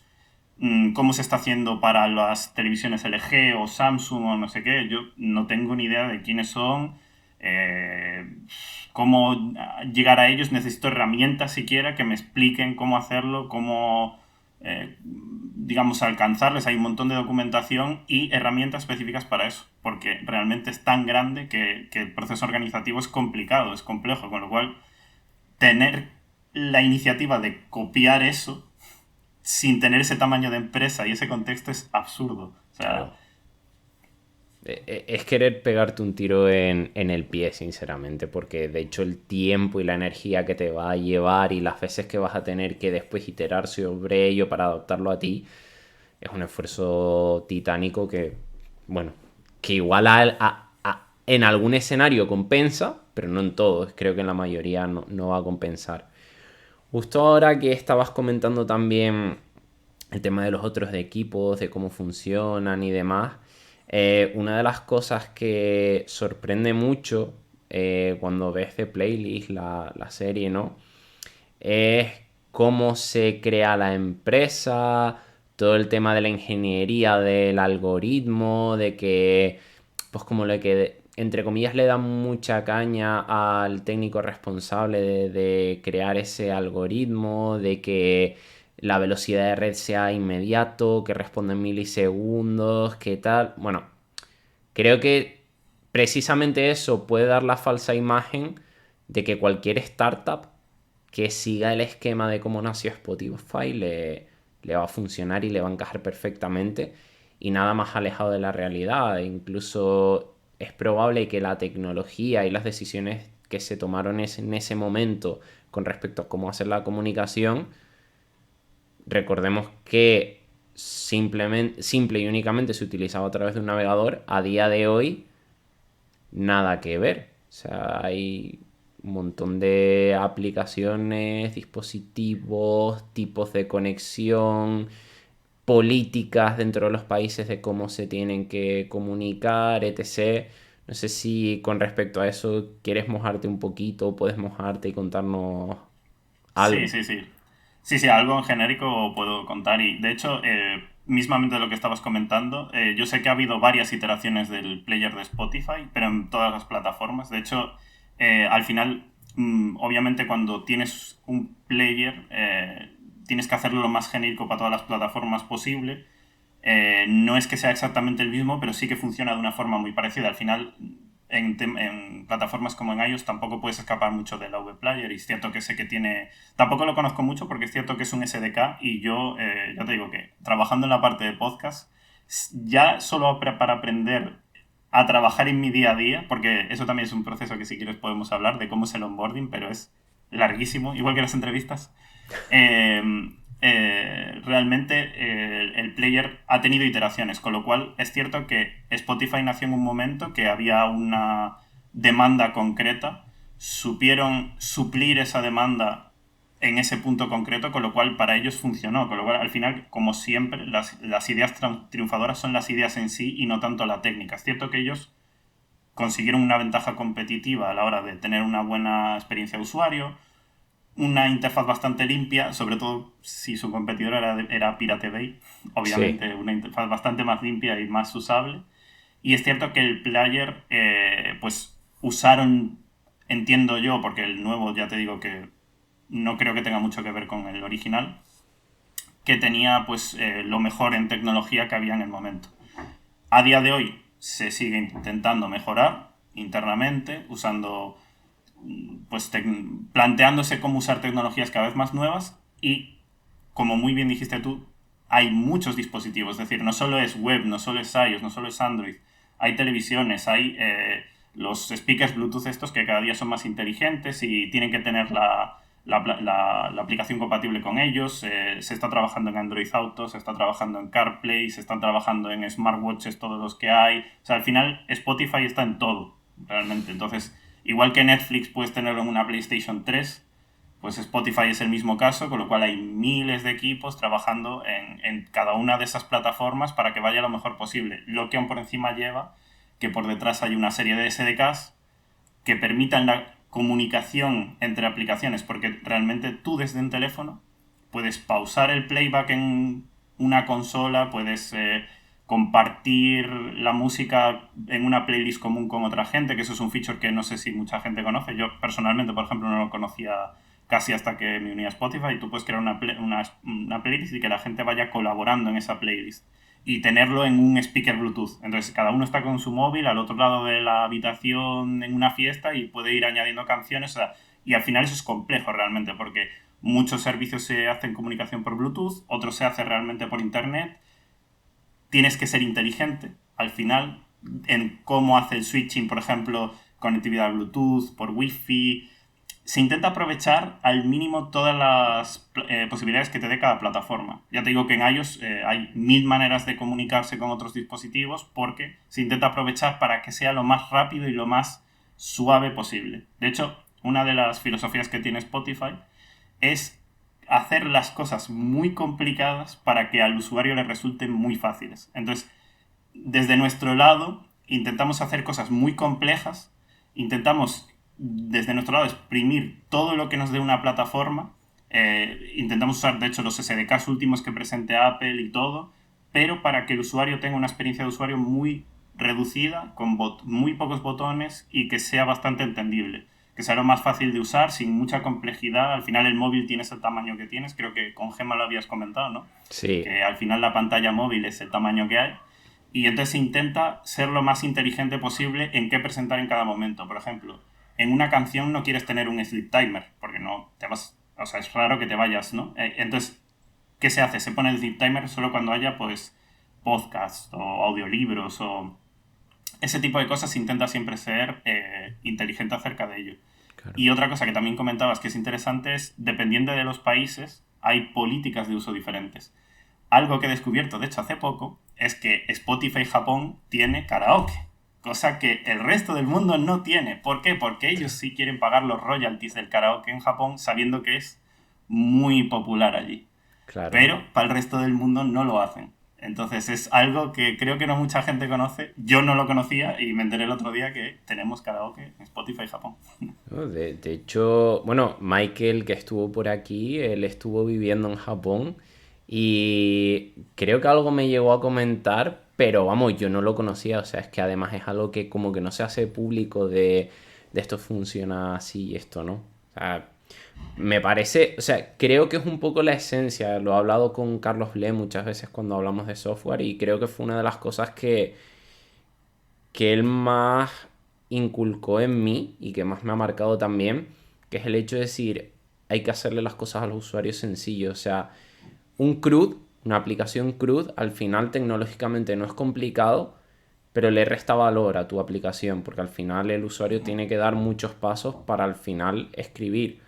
cómo se está haciendo para las televisiones LG o Samsung o no sé qué. Yo no tengo ni idea de quiénes son, cómo llegar a ellos. Necesito herramientas siquiera que me expliquen cómo hacerlo, cómo, digamos, alcanzarles. Hay un montón de documentación y herramientas específicas para eso, porque realmente es tan grande que el proceso organizativo es complicado, es complejo, con lo cual tener la iniciativa de copiar eso sin tener ese tamaño de empresa y ese contexto es absurdo. O sea, claro. Es querer pegarte un tiro en el pie, sinceramente, porque de hecho el tiempo y la energía que te va a llevar y las veces que vas a tener que después iterar sobre ello para adaptarlo a ti, es un esfuerzo titánico que, bueno, que igual en algún escenario compensa, pero no en todos. Creo que en la mayoría no va a compensar. Justo ahora que estabas comentando también el tema de los otros de equipos, de cómo funcionan y demás, una de las cosas que sorprende mucho cuando ves The Playlist, la serie, ¿no? Es cómo se crea la empresa, todo el tema de la ingeniería del algoritmo, de que, pues como le que, entre comillas, le dan mucha caña al técnico responsable de crear ese algoritmo, de que la velocidad de red sea inmediato, que responda en milisegundos, que tal. Bueno, creo que precisamente eso puede dar la falsa imagen de que cualquier startup que siga el esquema de cómo nació Spotify le va a funcionar y le va a encajar perfectamente y nada más alejado de la realidad. Incluso es probable que la tecnología y las decisiones que se tomaron en ese momento con respecto a cómo hacer la comunicación, recordemos que simple y únicamente se utilizaba a través de un navegador, a día de hoy nada que ver. O sea, hay un montón de aplicaciones, dispositivos, tipos de conexión, políticas dentro de los países de cómo se tienen que comunicar, etc. No sé si con respecto a eso quieres mojarte un poquito, puedes mojarte y contarnos Sí, algo. sí, sí. Sí, sí, algo en genérico puedo contar. Y de hecho, mismamente de lo que estabas comentando, yo sé que ha habido varias iteraciones del player de Spotify, pero en todas las plataformas. De hecho, al final, obviamente cuando tienes un player, tienes que hacerlo lo más genérico para todas las plataformas posible. No es que sea exactamente el mismo, pero sí que funciona de una forma muy parecida. Al final, en plataformas como en iOS tampoco puedes escapar mucho del AV Player, y es cierto que sé que tiene... Tampoco lo conozco mucho porque es cierto que es un SDK, y yo, ya te digo que trabajando en la parte de podcast, ya solo para aprender a trabajar en mi día a día, porque eso también es un proceso que si quieres podemos hablar de cómo es el onboarding, pero es larguísimo, igual que las entrevistas. Eh, realmente el player ha tenido iteraciones, con lo cual es cierto que Spotify nació en un momento que había una demanda concreta, supieron suplir esa demanda en ese punto concreto, con lo cual para ellos funcionó, con lo cual al final, como siempre, las ideas triunfadoras son las ideas en sí y no tanto la técnica. Es cierto que ellos consiguieron una ventaja competitiva a la hora de tener una buena experiencia de usuario, una interfaz bastante limpia, sobre todo si su competidor era Pirate Bay, Sí, obviamente una interfaz bastante más limpia y más usable. Y es cierto que el player, pues usaron, entiendo yo, porque el nuevo ya te digo que no creo que tenga mucho que ver con el original, que tenía pues lo mejor en tecnología que había en el momento. A día de hoy se sigue intentando mejorar internamente, usando pues planteándose cómo usar tecnologías cada vez más nuevas, y como muy bien dijiste tú, hay muchos dispositivos, es decir, no solo es web, no solo es iOS, no solo es Android, hay televisiones, hay los speakers Bluetooth estos que cada día son más inteligentes y tienen que tener la aplicación compatible con ellos. Se está trabajando en Android Auto, se está trabajando en CarPlay, se están trabajando en smartwatches todos los que hay. O sea, al final Spotify está en todo, realmente. Entonces, igual que Netflix puedes tenerlo en una PlayStation 3, pues Spotify es el mismo caso, con lo cual hay miles de equipos trabajando en cada una de esas plataformas para que vaya lo mejor posible. Lo que aún por encima lleva que por detrás hay una serie de SDKs que permitan la comunicación entre aplicaciones, porque realmente tú desde un teléfono puedes pausar el playback en una consola, puedes compartir la música en una playlist común con otra gente, que eso es un feature que no sé si mucha gente conoce. Yo personalmente, por ejemplo, no lo conocía casi hasta que me uní a Spotify. Tú puedes crear una playlist y que la gente vaya colaborando en esa playlist y tenerlo en un speaker Bluetooth. Entonces, cada uno está con su móvil al otro lado de la habitación en una fiesta y puede ir añadiendo canciones. O sea, y al final eso es complejo realmente, porque muchos servicios se hacen comunicación por Bluetooth, otros se hace realmente por Internet. Tienes que ser inteligente al final en cómo hace el switching, por ejemplo, conectividad Bluetooth, por Wi-Fi. Se intenta aprovechar al mínimo todas las posibilidades que te dé cada plataforma. Ya te digo que en iOS hay mil maneras de comunicarse con otros dispositivos, porque se intenta aprovechar para que sea lo más rápido y lo más suave posible. De hecho, una de las filosofías que tiene Spotify es hacer las cosas muy complicadas para que al usuario le resulten muy fáciles. Entonces, desde nuestro lado, intentamos hacer cosas muy complejas, intentamos desde nuestro lado exprimir todo lo que nos dé una plataforma, intentamos usar de hecho los SDKs últimos que presente Apple y todo, pero para que el usuario tenga una experiencia de usuario muy reducida, con muy pocos botones y que sea bastante entendible, que sea lo más fácil de usar, sin mucha complejidad. Al final el móvil tienes el tamaño que tienes, creo que con Gemma lo habías comentado, ¿no? sí. Que al final la pantalla móvil es el tamaño que hay, y entonces se intenta ser lo más inteligente posible en qué presentar en cada momento. Por ejemplo, en una canción no quieres tener un sleep timer, porque no te vas, o sea, es raro que te vayas, ¿no? Entonces, ¿qué se hace? Se pone el sleep timer solo cuando haya, pues, podcasts o audiolibros o ese tipo de cosas intenta siempre ser inteligente acerca de ello. Claro. Y otra cosa que también comentabas que es interesante es, dependiendo de los países, hay políticas de uso diferentes. Algo que he descubierto, de hecho, hace poco, es que Spotify Japón tiene karaoke, cosa que el resto del mundo no tiene. ¿Por qué? Porque ellos sí quieren pagar los royalties del karaoke en Japón, sabiendo que es muy popular allí. Claro. Pero para el resto del mundo no lo hacen. Entonces es algo que creo que no mucha gente conoce. Yo no lo conocía y me enteré el otro día que tenemos karaoke en Spotify Japón. ¿No? De hecho, bueno, Michael que estuvo por aquí, él estuvo viviendo en Japón y creo que algo me llegó a comentar, pero vamos, yo no lo conocía, o sea, es que además es algo que como que no se hace público de esto funciona así y esto no. O sea, me parece, o sea, creo que es un poco la esencia, lo he hablado con Carlos Ble muchas veces cuando hablamos de software y creo que fue una de las cosas que él más inculcó en mí y que más me ha marcado también, que es el hecho de decir, hay que hacerle las cosas a los usuarios sencillos. O sea, un CRUD, una aplicación CRUD, al final tecnológicamente no es complicado, pero le resta valor a tu aplicación, porque al final el usuario tiene que dar muchos pasos para al final escribir.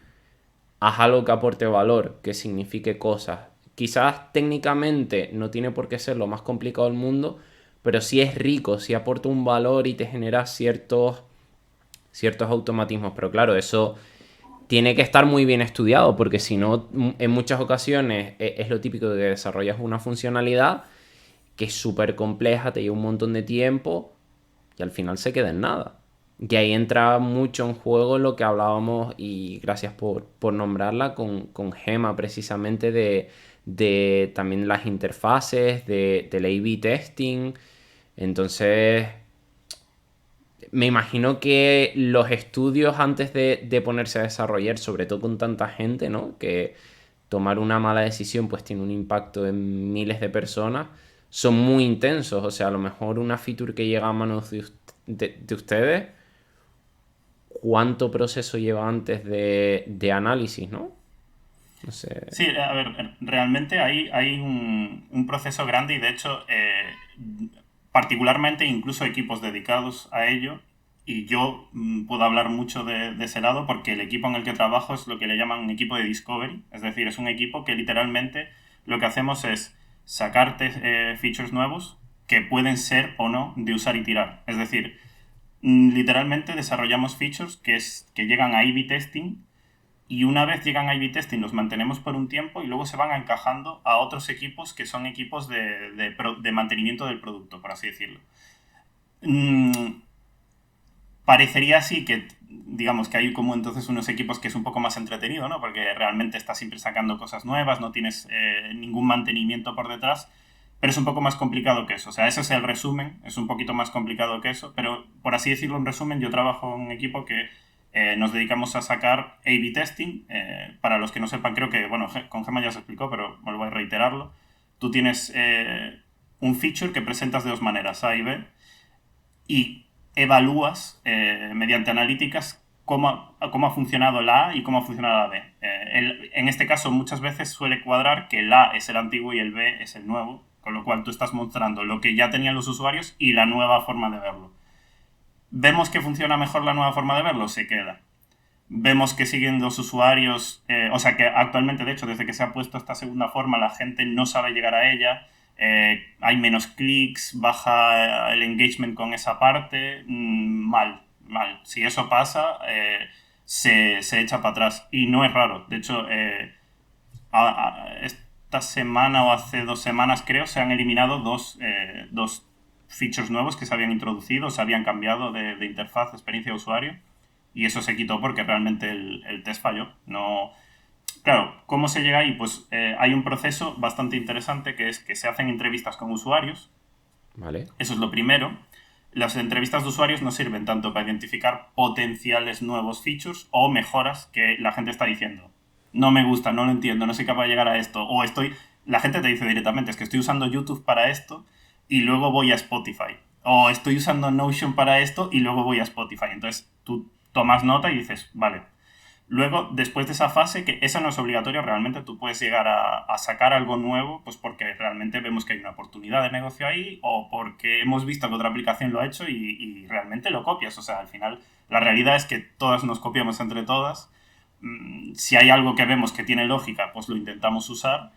Haz algo que aporte valor, que signifique cosas. Quizás técnicamente no tiene por qué ser lo más complicado del mundo, pero sí es rico, sí aporta un valor y te genera ciertos automatismos. Pero claro, eso tiene que estar muy bien estudiado, porque si no, en muchas ocasiones es lo típico de que desarrollas una funcionalidad que es súper compleja, te lleva un montón de tiempo y al final se queda en nada. Y ahí entra mucho en juego lo que hablábamos, y gracias por nombrarla, con Gema, precisamente de también las interfaces, del A/B testing. Entonces, me imagino que los estudios antes de ponerse a desarrollar, sobre todo con tanta gente, ¿no? Que tomar una mala decisión pues tiene un impacto en miles de personas, son muy intensos. O sea, a lo mejor una feature que llega a manos de ustedes, ¿cuánto proceso lleva antes de análisis, no? No sé. Sí, a ver, realmente hay un proceso grande y de hecho, particularmente incluso equipos dedicados a ello. Y yo puedo hablar mucho de ese lado porque el equipo en el que trabajo es lo que le llaman un equipo de discovery. Es decir, es un equipo que literalmente lo que hacemos es sacarte features nuevos que pueden ser o no de usar y tirar. Es decir, literalmente desarrollamos features que llegan a A/B testing y una vez llegan a A/B testing los mantenemos por un tiempo y luego se van encajando a otros equipos que son equipos de mantenimiento del producto, por así decirlo. Mm, Parecería así que, digamos, que hay como entonces unos equipos que es un poco más entretenido, ¿no? Porque realmente estás siempre sacando cosas nuevas, no tienes ningún mantenimiento por detrás, pero es un poco más complicado que eso. O sea, ese es el resumen, es un poquito más complicado que eso, pero por así decirlo, en resumen, yo trabajo en un equipo que nos dedicamos a sacar A/B testing. Para los que no sepan, creo que, bueno, con Gemma ya se explicó, pero me voy a reiterarlo. Tú tienes un feature que presentas de dos maneras, A y B, y evalúas mediante analíticas cómo ha funcionado la A y cómo ha funcionado la B. En este caso, muchas veces suele cuadrar que el A es el antiguo y el B es el nuevo, con lo cual tú estás mostrando lo que ya tenían los usuarios y la nueva forma de verlo. Vemos que funciona mejor la nueva forma de verlo, se queda. Vemos que siguen los usuarios, o sea que actualmente, de hecho, desde que se ha puesto esta segunda forma, la gente no sabe llegar a ella, hay menos clics, baja el engagement con esa parte, mal, mal. Si eso pasa, se echa para atrás y no es raro. De hecho, esta semana o hace 2 semanas creo se han eliminado dos features nuevos que se habían introducido, se habían cambiado de interfaz, de experiencia de usuario, y eso se quitó porque realmente el test falló. No, claro, ¿cómo se llega ahí? Pues hay un proceso bastante interesante que es que se hacen entrevistas con usuarios. ¿Vale? Eso es lo primero. Las entrevistas de usuarios nos sirven tanto para identificar potenciales nuevos features o mejoras que la gente está diciendo. No me gusta, no lo entiendo, no soy capaz de llegar a esto. O estoy... La gente te dice directamente, es que estoy usando YouTube para esto y luego voy a Spotify. O estoy usando Notion para esto y luego voy a Spotify. Entonces tú tomas nota y dices, vale, Luego, después de esa fase, que esa no es obligatoria, realmente tú puedes llegar a sacar algo nuevo, pues porque realmente vemos que hay una oportunidad de negocio ahí o porque hemos visto que otra aplicación lo ha hecho y realmente lo copias. O sea, al final, la realidad es que todas nos copiamos entre todas. Si hay algo que vemos que tiene lógica, pues lo intentamos usar.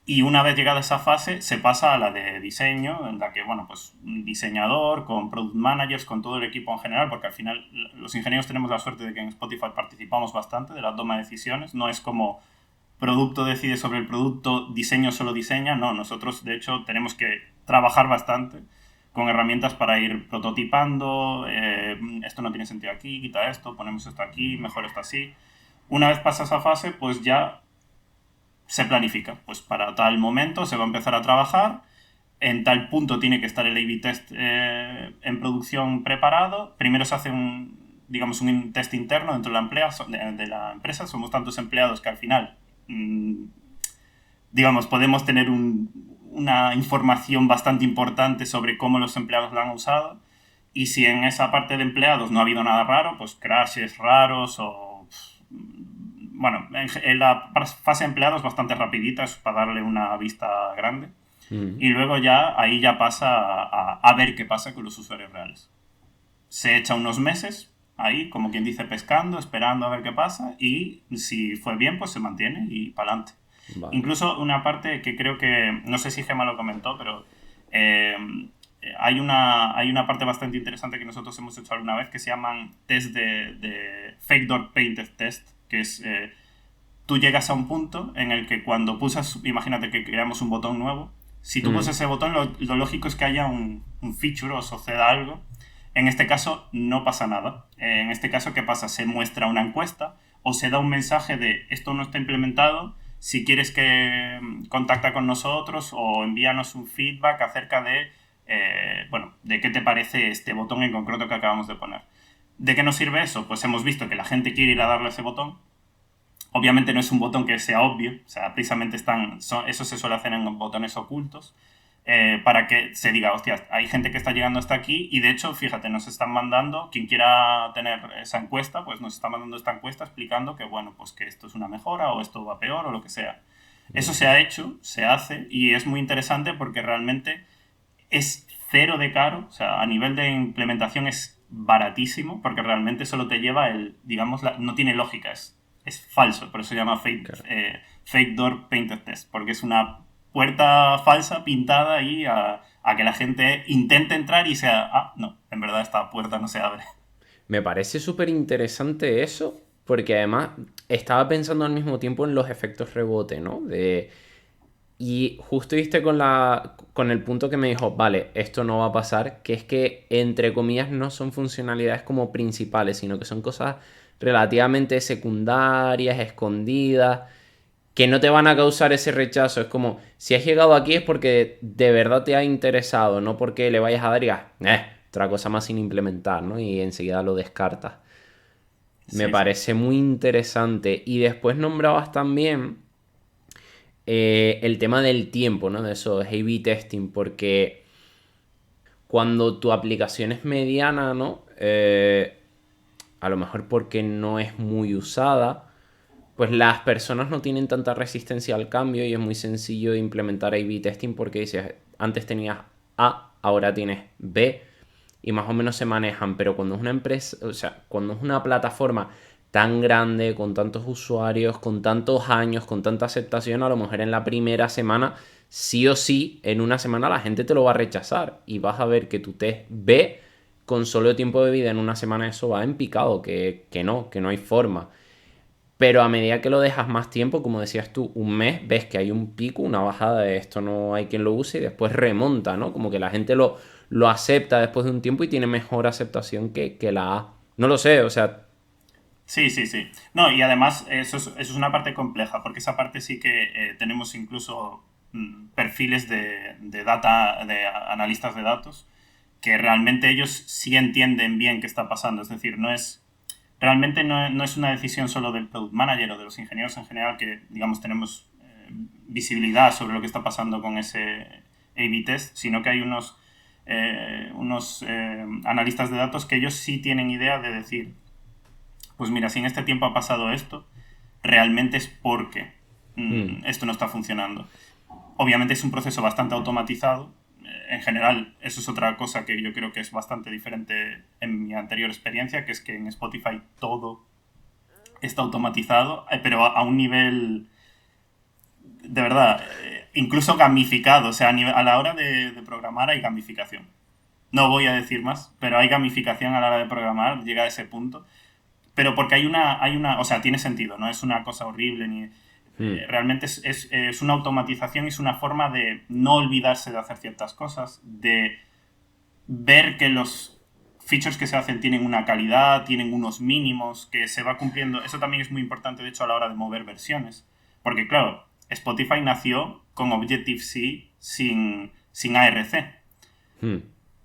Y una vez llegada esa fase, se pasa a la de diseño, en la que, bueno, pues un diseñador, con product managers, con todo el equipo en general, porque al final los ingenieros tenemos la suerte de que en Spotify participamos bastante de la toma de decisiones. No es como producto decide sobre el producto, diseño solo diseña. No, nosotros de hecho tenemos que trabajar bastante con herramientas para ir prototipando. Esto no tiene sentido aquí, quita esto, ponemos esto aquí, mejor esto así. Una vez pasa esa fase, pues ya se planifica. Pues para tal momento se va a empezar a trabajar, en tal punto tiene que estar el A/B test en producción preparado. Primero se hace digamos, un test interno dentro de la empresa. Somos tantos empleados que al final, digamos, podemos tener una información bastante importante sobre cómo los empleados la han usado. Y si en esa parte de empleados no ha habido nada raro, pues crashes raros o bueno, en la fase de empleados bastante rapidita, es para darle una vista grande. Y luego ya, ahí ya pasa a ver qué pasa con los usuarios reales. Se echa unos meses ahí, como quien dice, pescando, esperando a ver qué pasa, y si fue bien, pues se mantiene y para adelante. Vale. Incluso una parte que creo que, no sé si Gemma lo comentó, pero eh, hay una parte bastante interesante que nosotros hemos hecho alguna vez que se llaman test de fake door painted test, que es tú llegas a un punto en el que cuando pulsas, imagínate que creamos un botón nuevo, si tú pulsas ese botón, lo lógico es que haya un feature o suceda algo. En este caso no pasa nada. En este caso, ¿qué pasa? Se muestra una encuesta o se da un mensaje de esto no está implementado, si quieres que contacta con nosotros o envíanos un feedback acerca de, bueno, de qué te parece este botón en concreto que acabamos de poner. ¿De qué nos sirve eso? Pues hemos visto que la gente quiere ir a darle ese botón. Obviamente no es un botón que sea obvio, o sea, precisamente eso se suele hacer en botones ocultos, para que se diga, hostia, hay gente que está llegando hasta aquí y de hecho, fíjate, nos están mandando, quien quiera tener esa encuesta, pues nos está mandando esta encuesta explicando que, bueno, pues que esto es una mejora o esto va peor o lo que sea. Eso se ha hecho, se hace y es muy interesante porque realmente es cero de caro, o sea, a nivel de implementación es baratísimo porque realmente solo te lleva digamos, no tiene lógica, es falso, por eso se llama Claro. fake door painted test, porque es una puerta falsa pintada ahí a que la gente intente entrar y sea, no, en verdad esta puerta no se abre. Me parece súper interesante eso, porque además estaba pensando al mismo tiempo en los efectos rebote, ¿no? Y justo diste con el punto que me dijo, vale, esto no va a pasar, que es que entre comillas no son funcionalidades como principales, sino que son cosas relativamente secundarias, escondidas, que no te van a causar ese rechazo. Es como, si has llegado aquí es porque de verdad te ha interesado, no porque le vayas a dar y digas, otra cosa más sin implementar, ¿no? Y enseguida lo descartas. Me Sí, sí. parece muy interesante. Y después nombrabas también el tema del tiempo, ¿no? De eso, A/B testing, porque cuando tu aplicación es mediana, ¿no? A lo mejor porque no es muy usada, pues las personas no tienen tanta resistencia al cambio y es muy sencillo de implementar A/B testing porque dices, antes tenías A, ahora tienes B y más o menos se manejan, pero cuando es una empresa, o sea, cuando es una plataforma tan grande, con tantos usuarios, con tantos años, con tanta aceptación, a lo mejor en la primera semana, sí o sí, en una semana la gente te lo va a rechazar y vas a ver que tu test B con solo tiempo de vida en una semana eso va en picado, que no hay forma. Pero a medida que lo dejas más tiempo, como decías tú, un mes, ves que hay un pico, una bajada de esto no hay quien lo use y después remonta, ¿no? Como que la gente lo acepta después de un tiempo y tiene mejor aceptación que la A. No lo sé, o sea, Sí, sí, sí. No, y además eso es una parte compleja, porque esa parte sí que tenemos incluso perfiles de data, de analistas de datos, que realmente ellos sí entienden bien qué está pasando. Es decir, realmente no es una decisión solo del product manager o de los ingenieros en general que, digamos, tenemos visibilidad sobre lo que está pasando con ese A/B test, sino que hay unos analistas de datos que ellos sí tienen idea de decir, pues mira, si en este tiempo ha pasado esto, realmente es porque Mm, esto no está funcionando. Obviamente es un proceso bastante automatizado. En general, eso es otra cosa que yo creo que es bastante diferente en mi anterior experiencia, que es que en Spotify todo está automatizado, pero a un nivel de verdad, incluso gamificado. O sea, a la hora de programar hay gamificación. No voy a decir más, pero hay gamificación a la hora de programar, llega a ese punto. Pero porque o sea, tiene sentido, no es una cosa horrible ni... mm, realmente es una automatización y es una forma de no olvidarse de hacer ciertas cosas, de ver que los features que se hacen tienen una calidad, tienen unos mínimos, que se va cumpliendo. Eso también es muy importante, de hecho, a la hora de mover versiones. Porque, claro, Spotify nació con Objective-C sin ARC. mm.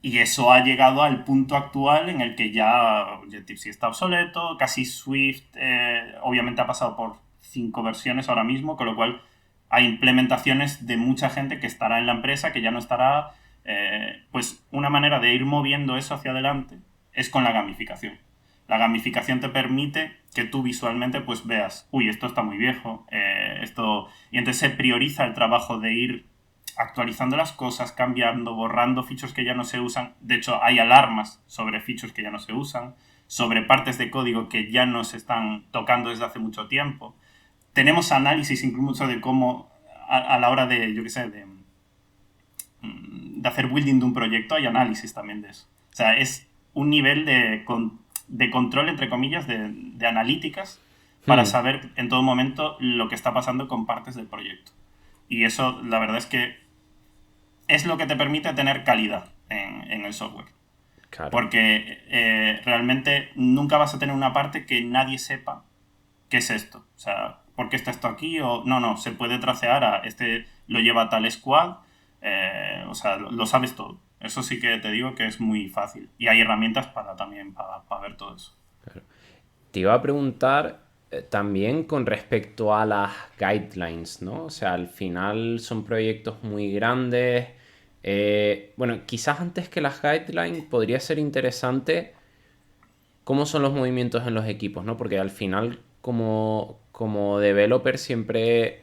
Y eso ha llegado al punto actual en el que ya Objective-C está obsoleto, casi Swift obviamente ha pasado por 5 versiones ahora mismo, con lo cual hay implementaciones de mucha gente que estará en la empresa, que ya no estará. Pues una manera de ir moviendo eso hacia adelante es con la gamificación. La gamificación te permite que tú visualmente pues veas, uy, esto está muy viejo, esto... Y entonces se prioriza el trabajo de ir actualizando las cosas, cambiando, borrando features que ya no se usan. De hecho, hay alarmas sobre features que ya no se usan, sobre partes de código que ya no se están tocando desde hace mucho tiempo. Tenemos análisis incluso de cómo, a la hora de, yo qué sé, de hacer building de un proyecto, hay análisis también de eso. O sea, es un nivel de control, entre comillas, de analíticas para Hmm. saber en todo momento lo que está pasando con partes del proyecto. Y eso, la verdad es que es lo que te permite tener calidad en el software. Claro. Porque realmente nunca vas a tener una parte que nadie sepa qué es esto. O sea, ¿por qué está esto aquí? O no, no, se puede tracear a este lo lleva tal squad. O sea, lo sabes todo. Eso sí que te digo que es muy fácil. Y hay herramientas para también para ver todo eso. Te iba a preguntar también con respecto a las guidelines, ¿no? O sea, al final son proyectos muy grandes. Bueno, quizás antes que las guidelines podría ser interesante cómo son los movimientos en los equipos, ¿no? Porque al final, como developer, siempre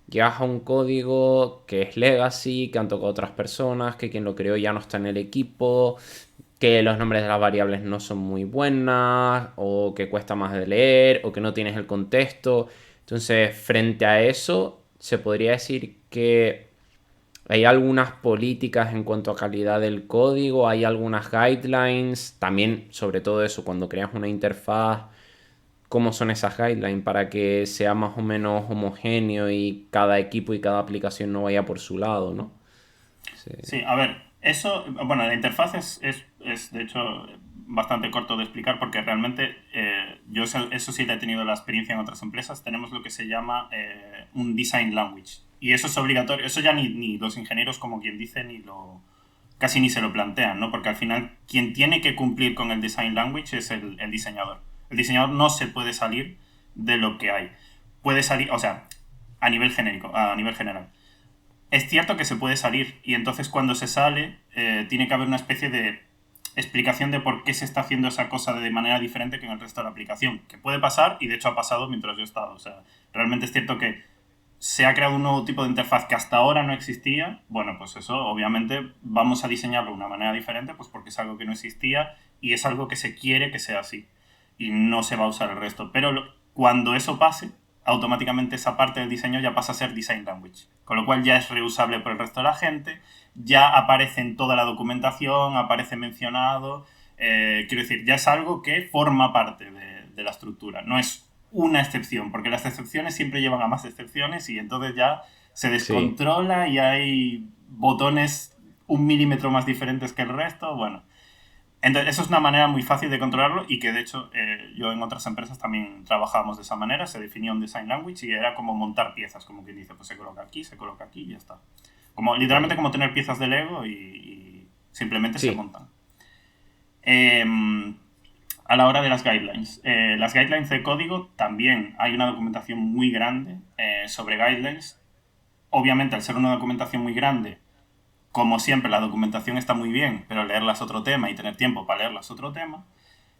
llegas a un código que es legacy, que han tocado otras personas, que quien lo creó ya no está en el equipo, que los nombres de las variables no son muy buenas, o que cuesta más de leer, o que no tienes el contexto. Entonces, frente a eso, se podría decir que hay algunas políticas en cuanto a calidad del código, hay algunas guidelines, también sobre todo eso, cuando creas una interfaz, cómo son esas guidelines para que sea más o menos homogéneo y cada equipo y cada aplicación no vaya por su lado, ¿no? Sí. Sí, a ver, eso, bueno, la interfaz es de hecho bastante corto de explicar porque realmente yo eso sí he tenido la experiencia en otras empresas. Tenemos lo que se llama un design language y eso es obligatorio. Eso ya ni los ingenieros, como quien dice, casi ni se lo plantean, ¿no? Porque al final quien tiene que cumplir con el design language es el diseñador. El diseñador no se puede salir de lo que hay. Puede salir, o sea, a nivel genérico, a nivel general. Es cierto que se puede salir y entonces cuando se sale tiene que haber una especie de explicación de por qué se está haciendo esa cosa de manera diferente que en el resto de la aplicación, que puede pasar y de hecho ha pasado mientras yo he estado. O sea, realmente es cierto que se ha creado un nuevo tipo de interfaz que hasta ahora no existía. Bueno, pues eso obviamente vamos a diseñarlo de una manera diferente pues porque es algo que no existía y es algo que se quiere que sea así y no se va a usar el resto. Pero cuando eso pase, automáticamente esa parte del diseño ya pasa a ser design language, con lo cual ya es reusable por el resto de la gente, ya aparece en toda la documentación, aparece mencionado, quiero decir, ya es algo que forma parte de la estructura, no es una excepción, porque las excepciones siempre llevan a más excepciones y entonces ya se Sí. descontrola y hay botones 1 milímetro más diferentes que el resto, bueno. Entonces, eso es una manera muy fácil de controlarlo y que de hecho yo en otras empresas también trabajábamos de esa manera, se definía un design language y era como montar piezas, como quien dice, pues se coloca aquí y ya está. Como, literalmente Vale. como tener piezas de Lego y simplemente se Sí. montan. Eh, a la hora de las guidelines de código también hay una documentación muy grande sobre guidelines. Obviamente al ser una documentación muy grande, como siempre, la documentación está muy bien, pero leerla es otro tema y tener tiempo para leerla es otro tema.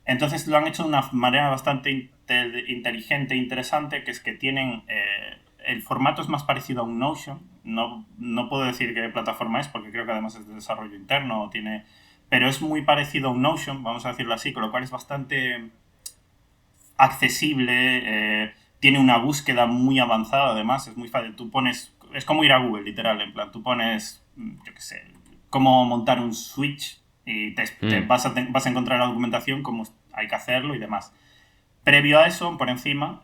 Entonces lo han hecho de una manera bastante inteligente e interesante, que es que tienen... el formato es más parecido a un Notion. No puedo decir qué plataforma es, porque creo que además es de desarrollo interno, pero es muy parecido a un Notion, vamos a decirlo así, con lo cual es bastante accesible, tiene una búsqueda muy avanzada, además, es muy fácil. Tú pones, es como ir a Google, literal, en plan, tú pones, yo qué sé, cómo montar un switch y Mm, vas a encontrar la documentación, cómo hay que hacerlo y demás. Previo a eso, por encima,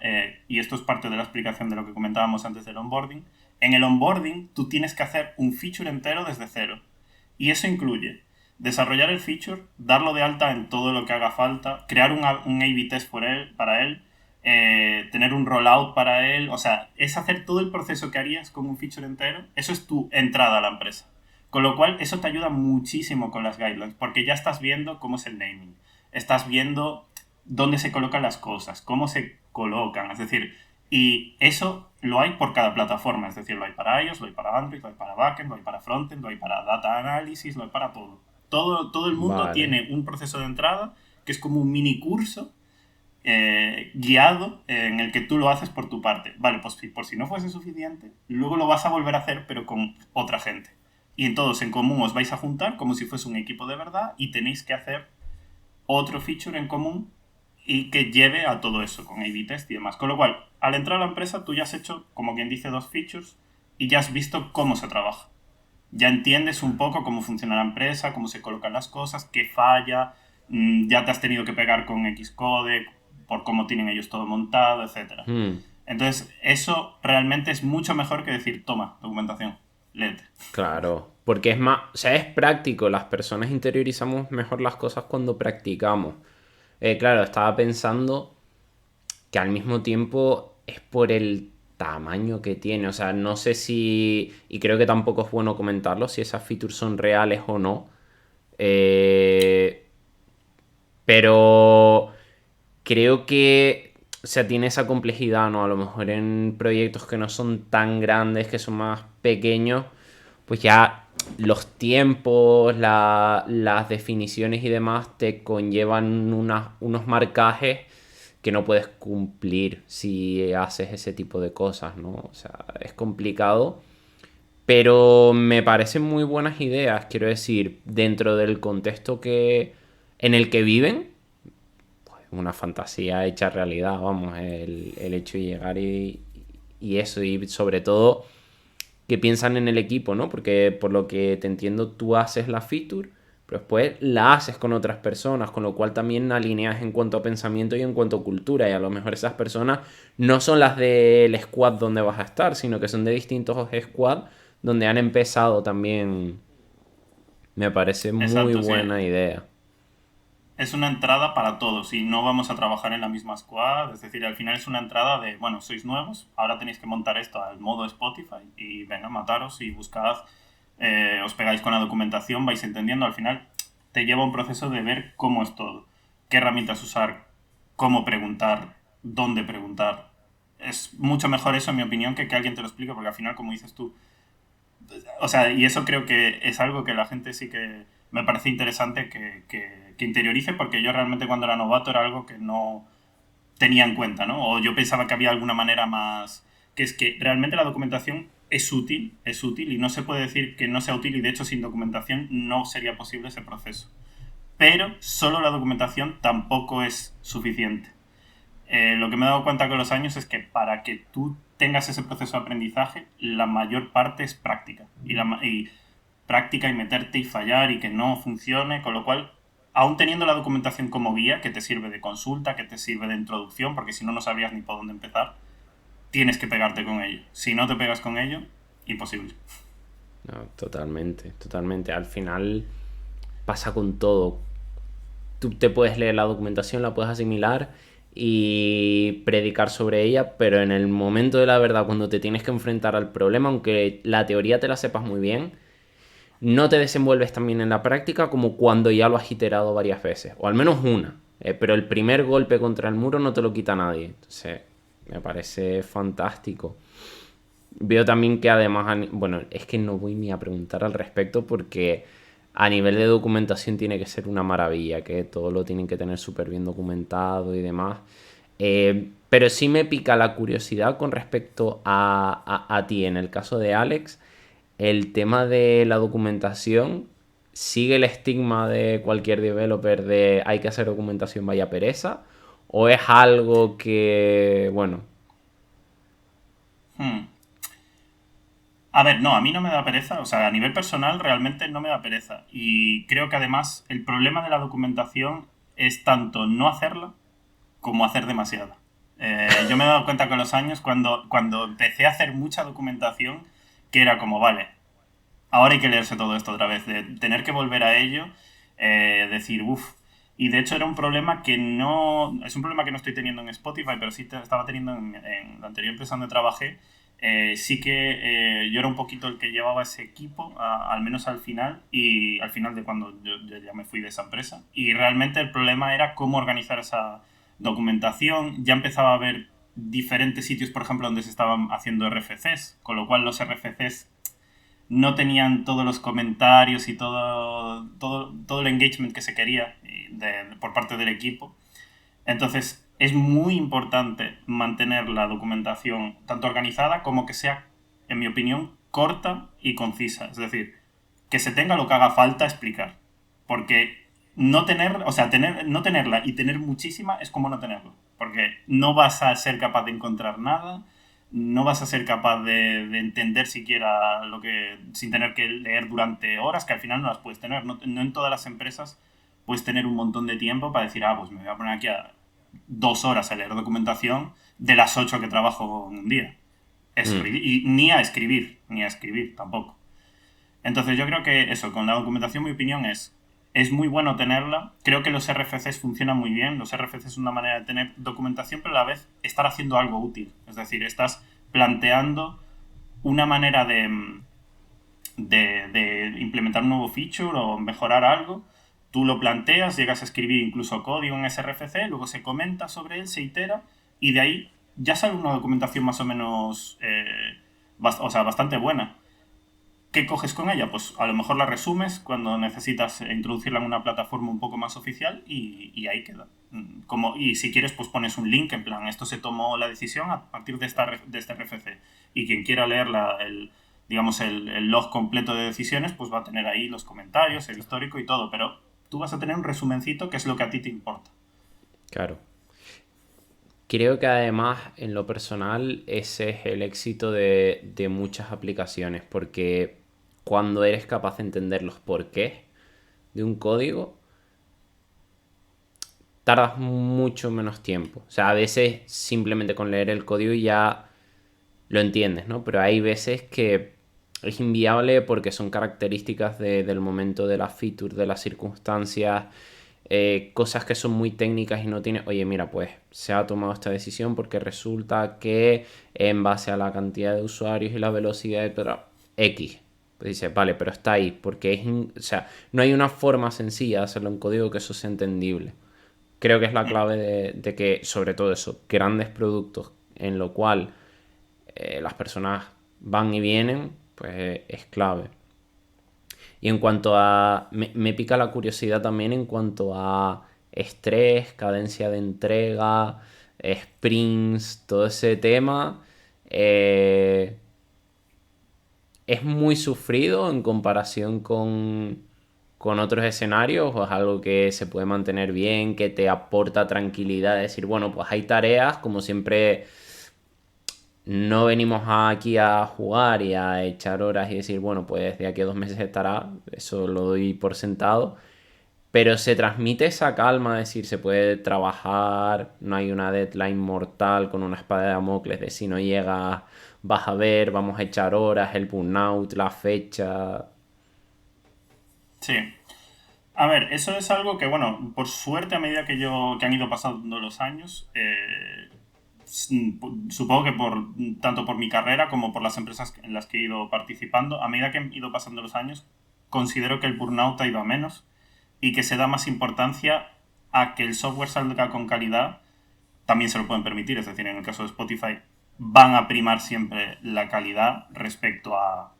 y esto es parte de la explicación de lo que comentábamos antes del onboarding, en el onboarding tú tienes que hacer un feature entero desde cero. Y eso incluye desarrollar el feature, darlo de alta en todo lo que haga falta, crear un A/B test para él, tener un rollout para él, o sea, es hacer todo el proceso que harías con un feature entero. Eso es tu entrada a la empresa. Con lo cual, eso te ayuda muchísimo con las guidelines, porque ya estás viendo cómo es el naming, estás viendo dónde se colocan las cosas, cómo se colocan, es decir, y eso lo hay por cada plataforma, es decir, lo hay para iOS, lo hay para Android, lo hay para backend, lo hay para frontend, lo hay para data analysis, lo hay para todo. Todo el mundo vale. tiene un proceso de entrada que es como un mini curso guiado en el que tú lo haces por tu parte. Vale, pues por si no fuese suficiente, luego lo vas a volver a hacer pero con otra gente. Y en todos en común os vais a juntar como si fuese un equipo de verdad y tenéis que hacer otro feature en común y que lleve a todo eso con A/B test y demás. Con lo cual, al entrar a la empresa, tú ya has hecho, como quien dice, dos features y ya has visto cómo se trabaja. Ya entiendes un poco cómo funciona la empresa, cómo se colocan las cosas, qué falla, ya te has tenido que pegar con Xcode por cómo tienen ellos todo montado, etcétera. Mm, Entonces, eso realmente es mucho mejor que decir, toma, documentación, léete. claro, porque es más, o sea, es práctico. Las personas interiorizamos mejor las cosas cuando practicamos. Claro, estaba pensando que al mismo tiempo es por el tamaño que tiene. O sea, no sé si, y creo que tampoco es bueno comentarlo, si esas features son reales o no. Eh, pero creo que, o sea, tiene esa complejidad, ¿no? A lo mejor en proyectos que no son tan grandes, que son más pequeños, pues ya los tiempos, las definiciones y demás te conllevan unos marcajes que no puedes cumplir si haces ese tipo de cosas, ¿no? O sea, es complicado, pero me parecen muy buenas ideas, quiero decir, dentro del contexto en el que viven, una fantasía hecha realidad, vamos, el hecho de llegar y eso, y sobre todo que piensan en el equipo, ¿no? Porque por lo que te entiendo, tú haces la feature, pero después la haces con otras personas, con lo cual también alineas en cuanto a pensamiento y en cuanto a cultura, y a lo mejor esas personas no son las del squad donde vas a estar, sino que son de distintos squad donde han empezado también. Me parece muy Exacto, sí. buena idea. Es una entrada para todos y no vamos a trabajar en la misma squad. Es decir, al final es una entrada de, bueno, sois nuevos, ahora tenéis que montar esto al modo Spotify y venga, mataros y buscad, os pegáis con la documentación, vais entendiendo. Al final te lleva un proceso de ver cómo es todo, qué herramientas usar, cómo preguntar, dónde preguntar. Es mucho mejor eso, en mi opinión, que alguien te lo explique, porque al final, como dices tú, o sea, y eso creo que es algo que la gente sí que me parece interesante que interiorice, porque yo realmente cuando era novato era algo que no tenía en cuenta, ¿no? O yo pensaba que había alguna manera más... Que es que realmente la documentación es útil y no se puede decir que no sea útil y de hecho sin documentación no sería posible ese proceso. Pero solo la documentación tampoco es suficiente. Lo que me he dado cuenta con los años es que para que tú tengas ese proceso de aprendizaje, la mayor parte es práctica. Y práctica y meterte y fallar y que no funcione, con lo cual, aún teniendo la documentación como guía, que te sirve de consulta, que te sirve de introducción, porque si no, no sabrías ni por dónde empezar, tienes que pegarte con ello. Si no te pegas con ello, imposible. No, totalmente, totalmente. Al final pasa con todo. Tú te puedes leer la documentación, la puedes asimilar y predicar sobre ella, pero en el momento de la verdad, cuando te tienes que enfrentar al problema, aunque la teoría te la sepas muy bien, no te desenvuelves tan bien en la práctica como cuando ya lo has iterado varias veces, o al menos una. Pero el primer golpe contra el muro no te lo quita nadie. Entonces, me parece fantástico. Veo también que además, bueno, es que no voy ni a preguntar al respecto porque a nivel de documentación tiene que ser una maravilla, que todo lo tienen que tener súper bien documentado y demás. Pero sí me pica la curiosidad con respecto a ti. En el caso de Alex, el tema de la documentación sigue el estigma de cualquier developer de hay que hacer documentación vaya pereza, o es algo que, bueno, Hmm. A ver, no, a mí no me da pereza, o sea, a nivel personal realmente no me da pereza. Y creo que además el problema de la documentación es tanto no hacerla como hacer demasiada. Yo me he dado cuenta con los años cuando empecé a hacer mucha documentación que era como, vale, ahora hay que leerse todo esto otra vez, de tener que volver a ello, decir, uff. Y de hecho era un problema que no... Es un problema que no estoy teniendo en Spotify, pero sí estaba teniendo en la anterior empresa donde trabajé. Sí que yo era un poquito el que llevaba ese equipo, al menos al final, y al final de cuando yo ya me fui de esa empresa. Y realmente el problema era cómo organizar esa documentación. Ya empezaba a haber diferentes sitios, por ejemplo, donde se estaban haciendo RFCs, con lo cual los RFCs no tenían todos los comentarios y todo el engagement que se quería por parte del equipo. Entonces, es muy importante mantener la documentación tanto organizada como que sea, en mi opinión, corta y concisa. Es decir, que se tenga lo que haga falta explicar. Porque no tener, o sea, no tenerla y tener muchísima es como no tenerlo. Porque no vas a ser capaz de encontrar nada, no vas a ser capaz de entender siquiera lo que, sin tener que leer durante horas, que al final no las puedes tener. No en todas las empresas puedes tener un montón de tiempo para decir, pues me voy a poner aquí a 2 horas a leer documentación de las 8 que trabajo en un día. Y ni a escribir tampoco. Entonces yo creo que eso, con la documentación mi opinión es muy bueno tenerla. Creo que los RFCs funcionan muy bien. Los RFCs es una manera de tener documentación, pero a la vez estar haciendo algo útil. Es decir, estás planteando una manera de implementar un nuevo feature o mejorar algo. Tú lo planteas, llegas a escribir incluso código en ese RFC, luego se comenta sobre él, se itera y de ahí ya sale una documentación más o menos, o sea, bastante buena. ¿Qué coges con ella? Pues a lo mejor la resumes cuando necesitas introducirla en una plataforma un poco más oficial y ahí queda. Y si quieres, pues pones un link en plan, esto se tomó la decisión a partir de este RFC. Y quien quiera leer digamos, el log completo de decisiones, pues va a tener ahí los comentarios, el histórico y todo. Pero tú vas a tener un resumencito que es lo que a ti te importa. claro. Creo que además en lo personal ese es el éxito de muchas aplicaciones, porque cuando eres capaz de entender los porqués de un código, tardas mucho menos tiempo. O sea, a veces simplemente con leer el código ya lo entiendes, ¿no? Pero hay veces que es inviable porque son características del momento, de las features, de las circunstancias, cosas que son muy técnicas y no tiene, oye, mira, pues se ha tomado esta decisión porque resulta que en base a la cantidad de usuarios y la velocidad, pero X. Pues dice, vale, pero está ahí, porque o sea, no hay una forma sencilla de hacerlo en código que eso sea entendible. Creo que es la clave de que, sobre todo eso, grandes productos en lo cual las personas van y vienen, pues es clave. Y en cuanto a... Me pica la curiosidad también en cuanto a estrés, cadencia de entrega, sprints, todo ese tema. ¿Es muy sufrido en comparación con otros escenarios o es algo que se puede mantener bien, que te aporta tranquilidad? Decir, bueno, pues hay tareas, como siempre no venimos aquí a jugar y a echar horas y decir, bueno, pues de aquí a 2 meses estará, eso lo doy por sentado, pero se transmite esa calma, es decir, se puede trabajar, no hay una deadline mortal con una espada de Damocles de si no llegas, vas a ver, vamos a echar horas, el burnout, la fecha. Sí. A ver, eso es algo que, bueno, por suerte a medida que han ido pasando los años, supongo que tanto por mi carrera como por las empresas en las que he ido participando, a medida que han ido pasando los años, considero que el burnout ha ido a menos y que se da más importancia a que el software salga con calidad. También se lo pueden permitir, es decir, en el caso de Spotify van a primar siempre la calidad respecto a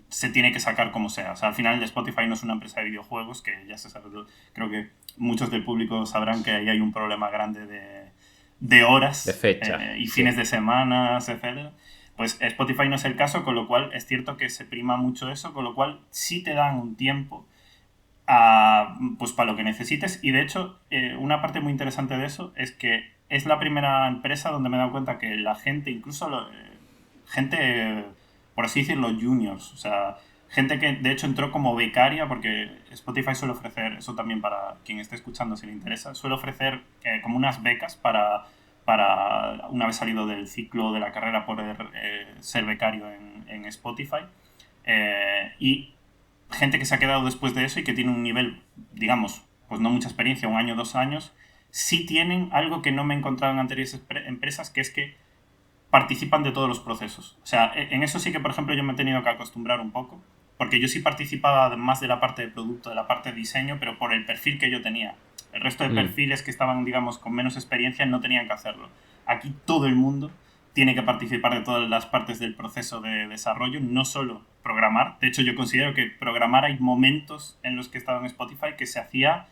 se tiene que sacar como sea. O sea, al final Spotify no es una empresa de videojuegos, que ya se sabe, creo que muchos del público sabrán que ahí hay un problema grande de De horas fecha, y sí. fines de semana, etcétera. Pues Spotify no es el caso, con lo cual es cierto que se prima mucho eso, con lo cual sí te dan un tiempo pues para lo que necesites. Y de hecho, una parte muy interesante de eso es que es la primera empresa donde me he dado cuenta que la gente, incluso gente, por así decirlo, juniors, o sea, gente que de hecho entró como becaria, porque Spotify suele ofrecer, eso también para quien esté escuchando si le interesa, suele ofrecer como unas becas para una vez salido del ciclo de la carrera, poder ser becario en Spotify. Y gente que se ha quedado después de eso y que tiene un nivel, digamos, pues no mucha experiencia, 1 año, 2 años, sí tienen algo que no me he encontrado en anteriores empresas, que es que participan de todos los procesos. O sea, en eso sí que, por ejemplo, yo me he tenido que acostumbrar un poco, porque yo sí participaba más de la parte de producto, de la parte de diseño, pero por el perfil que yo tenía. El resto de Mm. perfiles que estaban, digamos, con menos experiencia no tenían que hacerlo. Aquí todo el mundo tiene que participar de todas las partes del proceso de desarrollo, no solo programar. De hecho, yo considero que programar hay momentos en los que he estado en Spotify que se hacía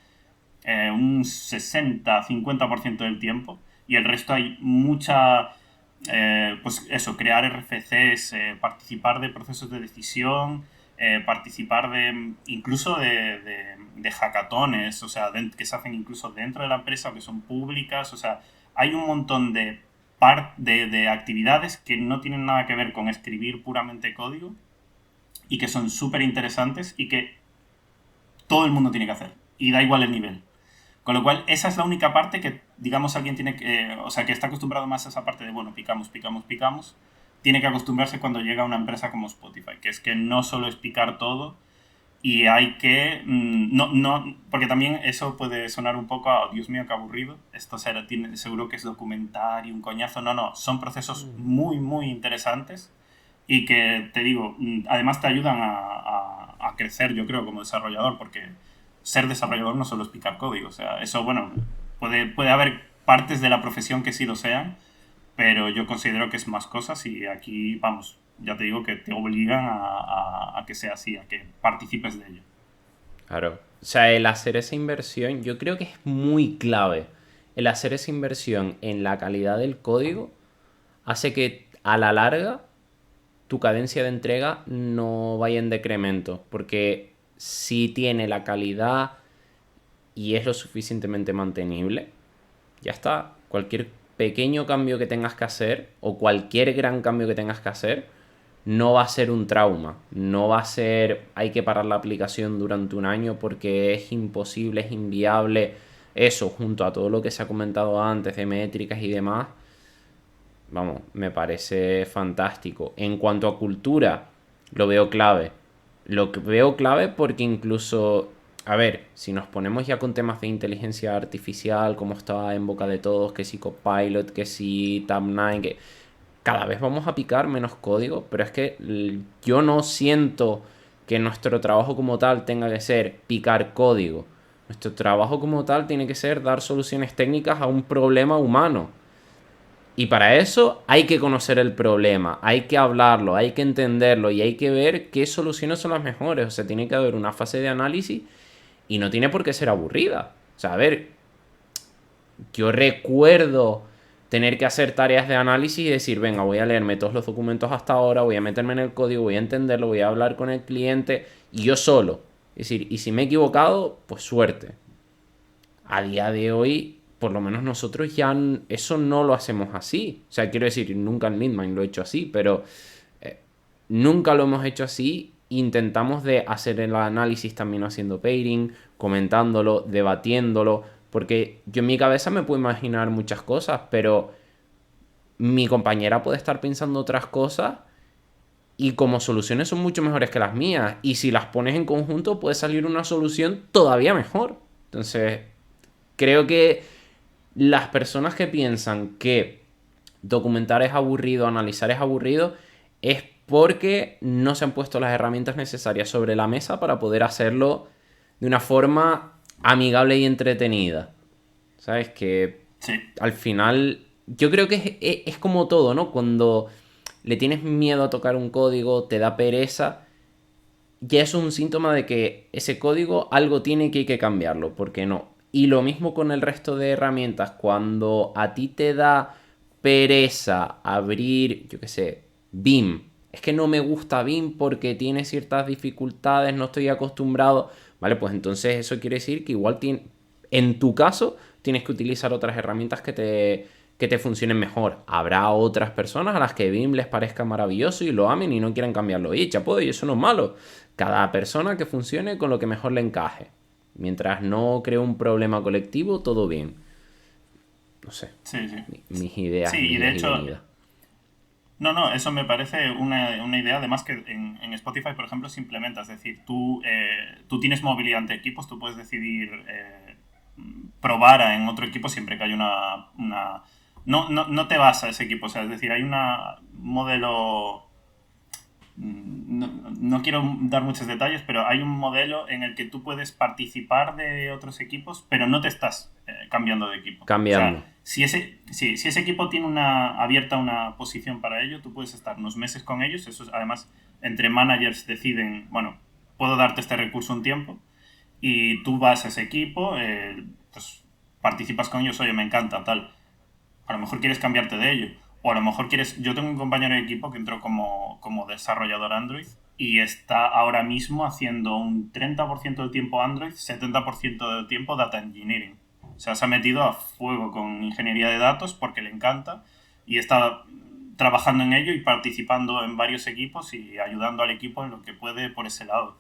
un 60-50% del tiempo y el resto hay mucha, pues eso, crear RFCs, participar de procesos de decisión, participar de incluso de hackatones, o sea, que se hacen incluso dentro de la empresa o que son públicas, o sea, hay un montón de actividades que no tienen nada que ver con escribir puramente código y que son súper interesantes y que todo el mundo tiene que hacer y da igual el nivel. Con lo cual, esa es la única parte que, digamos, alguien tiene que, o sea, que está acostumbrado más a esa parte de, bueno, picamos, picamos, picamos, tiene que acostumbrarse cuando llega a una empresa como Spotify, que es que no solo es picar todo y hay que, no, porque también eso puede sonar un poco a, Dios mío, qué aburrido, esto seguro que es documentar y un coñazo, no, son procesos muy, muy interesantes y que, te digo, además te ayudan a crecer, yo creo, como desarrollador, porque ser desarrollador no solo es picar código, o sea, eso, bueno, puede haber partes de la profesión que sí lo sean, pero yo considero que es más cosas y aquí, vamos, ya te digo que te obligan a que sea así, a que participes de ello. Claro. O sea, el hacer esa inversión, yo creo que es muy clave. El hacer esa inversión en la calidad del código hace que a la larga tu cadencia de entrega no vaya en decremento. Porque si tiene la calidad y es lo suficientemente mantenible, ya está. Cualquier pequeño cambio que tengas que hacer o cualquier gran cambio que tengas que hacer no va a ser un trauma. No va a ser hay que parar la aplicación durante un año porque es imposible, es inviable. Eso, junto a todo lo que se ha comentado antes de métricas y demás, vamos, me parece fantástico. En cuanto a cultura, lo veo clave. Lo que veo clave porque incluso, a ver, si nos ponemos ya con temas de inteligencia artificial, como está en boca de todos, que si Copilot, que si Tab9, que cada vez vamos a picar menos código, pero es que yo no siento que nuestro trabajo como tal tenga que ser picar código. Nuestro trabajo como tal tiene que ser dar soluciones técnicas a un problema humano. Y para eso hay que conocer el problema, hay que hablarlo, hay que entenderlo y hay que ver qué soluciones son las mejores. O sea, tiene que haber una fase de análisis y no tiene por qué ser aburrida. O sea, a ver, yo recuerdo tener que hacer tareas de análisis y decir, venga, voy a leerme todos los documentos hasta ahora, voy a meterme en el código, voy a entenderlo, voy a hablar con el cliente y yo solo. Es decir, y si me he equivocado, pues suerte. A día de hoy, por lo menos nosotros ya eso no lo hacemos así. O sea, quiero decir, nunca en Midmind lo he hecho así, pero nunca lo hemos hecho así. Intentamos de hacer el análisis también haciendo pairing, comentándolo, debatiéndolo, porque yo en mi cabeza me puedo imaginar muchas cosas, pero mi compañera puede estar pensando otras cosas y como soluciones son mucho mejores que las mías. Y si las pones en conjunto puede salir una solución todavía mejor. Entonces, creo que las personas que piensan que documentar es aburrido, analizar es aburrido, es porque no se han puesto las herramientas necesarias sobre la mesa para poder hacerlo de una forma amigable y entretenida. ¿Sabes? Que Sí, al final yo creo que es como todo, ¿no? Cuando le tienes miedo a tocar un código, te da pereza, ya eso es un síntoma de que ese código algo tiene que hay que cambiarlo, porque no. Y lo mismo con el resto de herramientas. Cuando a ti te da pereza abrir, yo qué sé, BIM. Es que no me gusta BIM porque tiene ciertas dificultades, no estoy acostumbrado. Vale, pues entonces eso quiere decir que igual en tu caso tienes que utilizar otras herramientas que te funcionen mejor. Habrá otras personas a las que BIM les parezca maravilloso y lo amen y no quieran cambiarlo. Y chapo, y eso no es malo. Cada persona que funcione con lo que mejor le encaje. Mientras no cree un problema colectivo, todo bien. No sé. Sí, sí. Mis ideas, Sí, y de idas y hecho, venidas. no, no, eso me parece una idea, además que en Spotify, por ejemplo, se implementa, es decir, tú tienes movilidad entre equipos, tú puedes decidir probar en otro equipo siempre que hay no te vas a ese equipo, o sea, es decir, hay un modelo. No quiero dar muchos detalles, pero hay un modelo en el que tú puedes participar de otros equipos, pero no te estás cambiando de equipo. O Cambiando. sea, si ese equipo tiene abierta una posición para ello, tú puedes estar unos meses con ellos. Eso es, además, entre managers deciden, bueno, puedo darte este recurso un tiempo, y tú vas a ese equipo, pues participas con ellos, oye, me encanta, tal. A lo mejor quieres cambiarte de ello. O a lo mejor quieres. Yo tengo un compañero de equipo que entró como desarrollador Android y está ahora mismo haciendo un 30% del tiempo Android, 70% del tiempo Data Engineering. O sea, se ha metido a fuego con ingeniería de datos porque le encanta y está trabajando en ello y participando en varios equipos y ayudando al equipo en lo que puede por ese lado.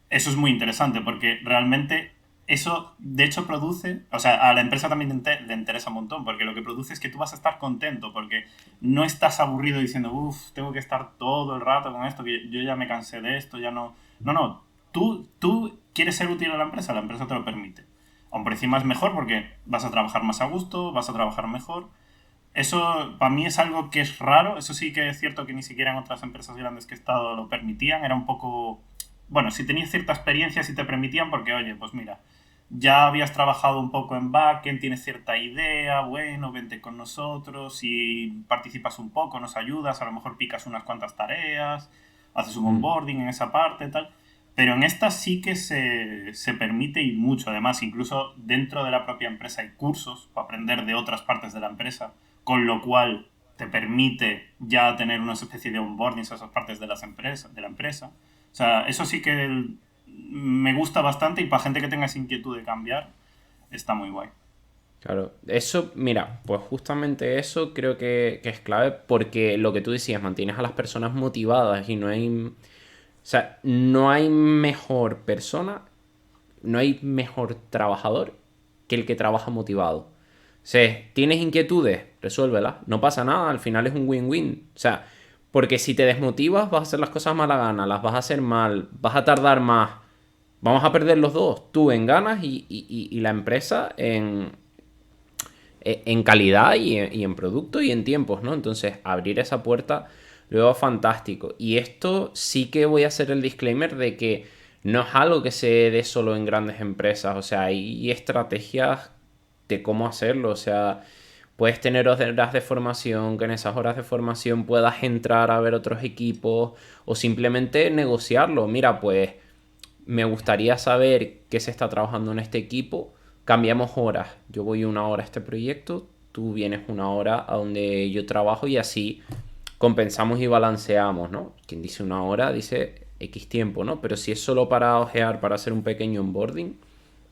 Eso es muy interesante porque realmente eso, de hecho, produce, o sea, a la empresa también le interesa un montón, porque lo que produce es que tú vas a estar contento, porque no estás aburrido diciendo, uff, tengo que estar todo el rato con esto, que yo ya me cansé de esto, ya no. No, no, tú quieres ser útil a la empresa te lo permite. Aún por encima es mejor porque vas a trabajar más a gusto, vas a trabajar mejor. Eso para mí es algo que es raro, eso sí que es cierto que ni siquiera en otras empresas grandes que he estado lo permitían, era un poco. Bueno, si tenías cierta experiencia, sí te permitían, porque, oye, pues mira, ya habías trabajado un poco en backend, tienes cierta idea, bueno, vente con nosotros y participas un poco, nos ayudas, a lo mejor picas unas cuantas tareas, haces un Mm. onboarding en esa parte, tal. Pero en esta sí que se permite y mucho. Además, incluso dentro de la propia empresa hay cursos para aprender de otras partes de la empresa, con lo cual te permite ya tener una especie de onboarding a esas partes de de la empresa. O sea, eso sí que me gusta bastante y para gente que tenga esa inquietud de cambiar, está muy guay. Claro, eso, mira, pues justamente eso creo que es clave porque lo que tú decías, mantienes a las personas motivadas y no hay, o sea, no hay mejor persona, no hay mejor trabajador que el que trabaja motivado. O sea, tienes inquietudes, resuélvelas, no pasa nada, al final es un win-win. O sea, porque si te desmotivas vas a hacer las cosas mala gana, las vas a hacer mal, vas a tardar más, vamos a perder los dos, tú en ganas y la empresa en calidad y en producto y en tiempos, ¿no? Entonces, abrir esa puerta luego fantástico. Y esto sí que voy a hacer el disclaimer de que no es algo que se dé solo en grandes empresas, o sea, hay estrategias de cómo hacerlo, o sea, puedes tener horas de formación, que en esas horas de formación puedas entrar a ver otros equipos o simplemente negociarlo. Mira, pues me gustaría saber qué se está trabajando en este equipo. Cambiamos horas. Yo voy una hora a este proyecto, tú vienes una hora a donde yo trabajo y así compensamos y balanceamos, ¿no? Quien dice una hora dice X tiempo, ¿no? Pero si es solo para ojear, para hacer un pequeño onboarding,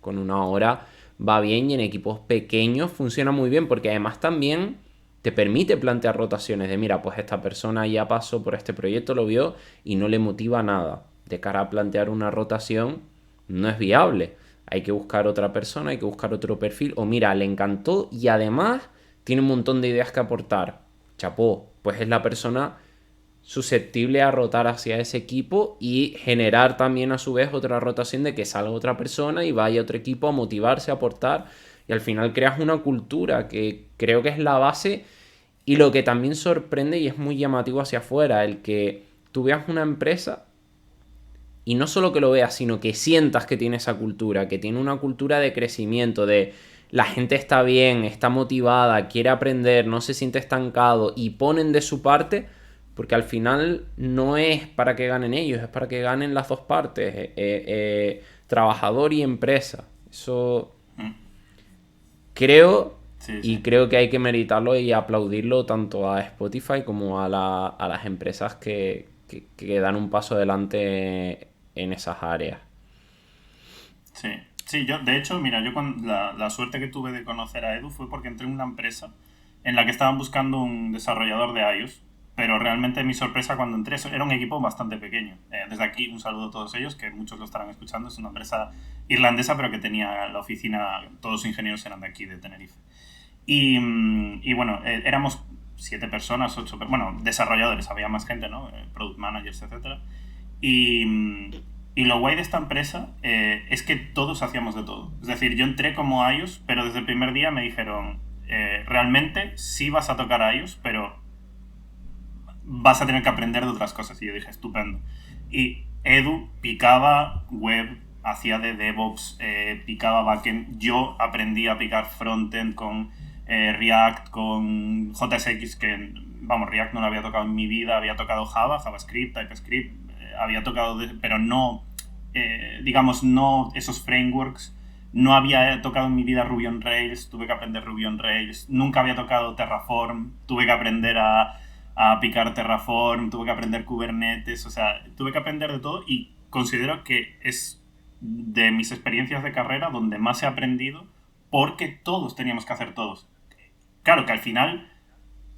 con una hora va bien y en equipos pequeños funciona muy bien porque además también te permite plantear rotaciones de mira, pues esta persona ya pasó por este proyecto, lo vio y no le motiva nada. De cara a plantear una rotación no es viable. Hay que buscar otra persona, hay que buscar otro perfil. O mira, le encantó y además tiene un montón de ideas que aportar. Chapó, pues es la persona susceptible a rotar hacia ese equipo y generar también a su vez otra rotación de que salga otra persona y vaya otro equipo a motivarse, a aportar y al final creas una cultura que creo que es la base y lo que también sorprende y es muy llamativo hacia afuera, el que tú veas una empresa y no solo que lo veas, sino que sientas que tiene esa cultura, que tiene una cultura de crecimiento, de la gente está bien, está motivada, quiere aprender, no se siente estancado y ponen de su parte Porque al final no es para que ganen ellos, es para que ganen las dos partes, trabajador y empresa. Eso Mm. creo, Sí, y sí. creo que hay que meritarlo y aplaudirlo tanto a Spotify como a las empresas que dan un paso adelante en esas áreas. Sí, sí, yo, de hecho, mira, yo con la suerte que tuve de conocer a Edu fue porque entré en una empresa en la que estaban buscando un desarrollador de iOS, pero realmente mi sorpresa cuando entré era un equipo bastante pequeño. Desde aquí un saludo a todos ellos, que muchos lo estarán escuchando, es una empresa irlandesa, pero que tenía la oficina, todos los ingenieros eran de aquí, de Tenerife. Y bueno, éramos 7 personas, bueno, desarrolladores, había más gente, ¿no? Product managers, etcétera. Y lo guay de esta empresa es que todos hacíamos de todo. Es decir, yo entré como iOS, pero desde el primer día me dijeron, realmente sí vas a tocar iOS, pero vas a tener que aprender de otras cosas. Y yo dije, estupendo. Y Edu picaba web, hacía de DevOps, picaba backend. Yo aprendí a picar frontend con React, con JSX, que, vamos, React no lo había tocado en mi vida. Había tocado Java, JavaScript, TypeScript, había tocado, pero no, digamos, no esos frameworks. No había tocado en mi vida Ruby on Rails, tuve que aprender Ruby on Rails. Nunca había tocado Terraform, tuve que aprender a picar Terraform, tuve que aprender Kubernetes, o sea, tuve que aprender de todo y considero que es de mis experiencias de carrera donde más he aprendido porque todos teníamos que hacer todos. Claro que al final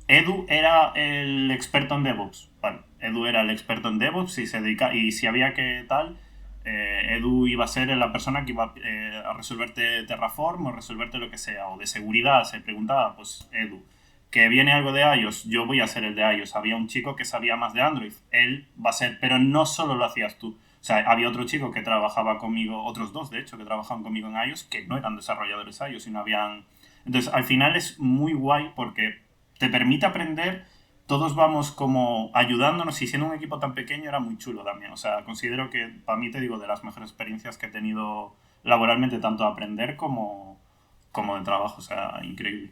Edu era el experto en DevOps. Vale, Edu era el experto en DevOps y se dedica, y si había que tal, Edu iba a ser la persona que iba a resolverte Terraform o resolverte lo que sea, o de seguridad, se preguntaba, pues Edu. Que viene algo de iOS, yo voy a ser el de iOS. Había un chico que sabía más de Android, él va a ser, pero no solo lo hacías tú. O sea, había otro chico que trabajaba conmigo, otros dos de hecho, que trabajaban conmigo en iOS, que no eran desarrolladores iOS, sino habían... Entonces, al final es muy guay porque te permite aprender, todos vamos como ayudándonos y siendo un equipo tan pequeño era muy chulo también. O sea, considero que para mí, te digo, de las mejores experiencias que he tenido laboralmente, tanto de aprender como de trabajo. O sea, increíble.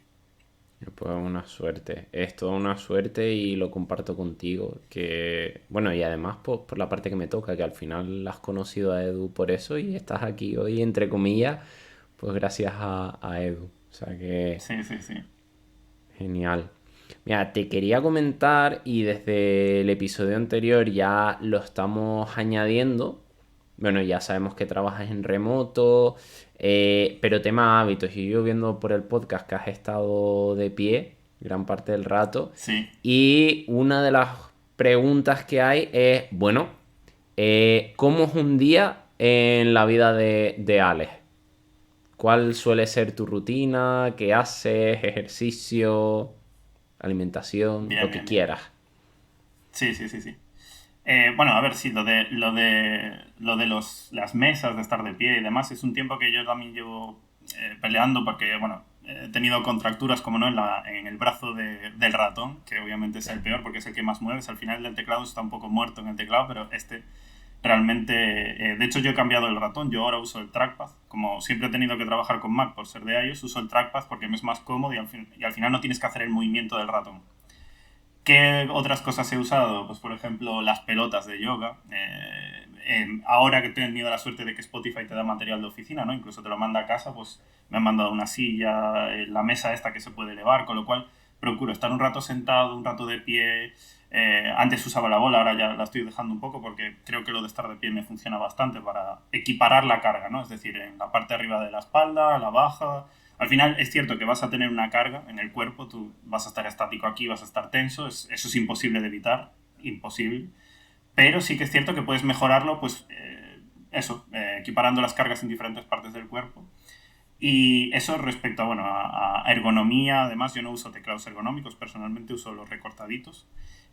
Pues una suerte, es toda una suerte y lo comparto contigo, que bueno, y además por la parte que me toca, que al final has conocido a Edu por eso y estás aquí hoy, entre comillas, pues gracias a Edu, o sea que Sí, sí, sí. genial. Mira, te quería comentar y desde el episodio anterior ya lo estamos añadiendo. Bueno, ya sabemos que trabajas en remoto, pero tema hábitos. Y yo viendo por el podcast que has estado de pie gran parte del rato. Sí. Y una de las preguntas que hay es, bueno, ¿cómo es un día en la vida de Alex? ¿Cuál suele ser tu rutina? ¿Qué haces? ¿Ejercicio? ¿Alimentación? Lo Bien, que bien, bien. quieras. Sí, sí, sí, sí. Bueno, a ver, sí, las mesas de estar de pie y demás es un tiempo que yo también llevo peleando porque, bueno, he tenido contracturas, como no, en el brazo del ratón, que obviamente es el peor porque es el que más mueves. Al final del teclado está un poco muerto en el teclado, pero este realmente... de hecho, yo he cambiado el ratón, yo ahora uso el trackpad. Como siempre he tenido que trabajar con Mac por ser de iOS, uso el trackpad porque me es más cómodo y al final no tienes que hacer el movimiento del ratón. ¿Qué otras cosas he usado? Pues por ejemplo las pelotas de yoga. Ahora que he tenido la suerte de que Spotify te da material de oficina, ¿no? Incluso te lo manda a casa, pues me han mandado una silla, la mesa esta que se puede elevar, con lo cual procuro estar un rato sentado, un rato de pie. Antes usaba la bola, ahora ya la estoy dejando un poco porque creo que lo de estar de pie me funciona bastante para equiparar la carga, ¿no? Es decir, en la parte de arriba de la espalda, la baja. Al final es cierto que vas a tener una carga en el cuerpo, tú vas a estar estático aquí, vas a estar tenso, eso es imposible de evitar, imposible. Pero sí que es cierto que puedes mejorarlo, pues equiparando las cargas en diferentes partes del cuerpo. Y eso respecto a, bueno, a ergonomía, además yo no uso teclados ergonómicos, personalmente uso los recortaditos.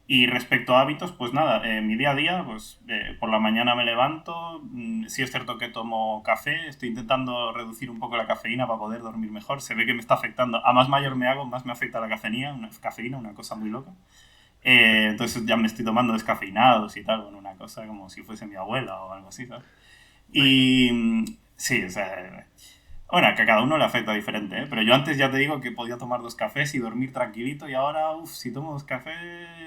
Y respecto a hábitos, pues nada, mi día a día, pues por la mañana me levanto, sí es cierto que tomo café, estoy intentando reducir un poco la cafeína para poder dormir mejor, se ve que me está afectando, a más mayor me hago, más me afecta la cafeína, una cosa muy loca. Entonces ya me estoy tomando descafeinados y tal, bueno, una cosa como si fuese mi abuela o algo así, ¿sabes? Y sí, o sea, Bueno, que a cada uno le afecta diferente, ¿eh? Pero yo antes ya te digo que podía tomar 2 cafés y dormir tranquilito y ahora, uff, si tomo 2 cafés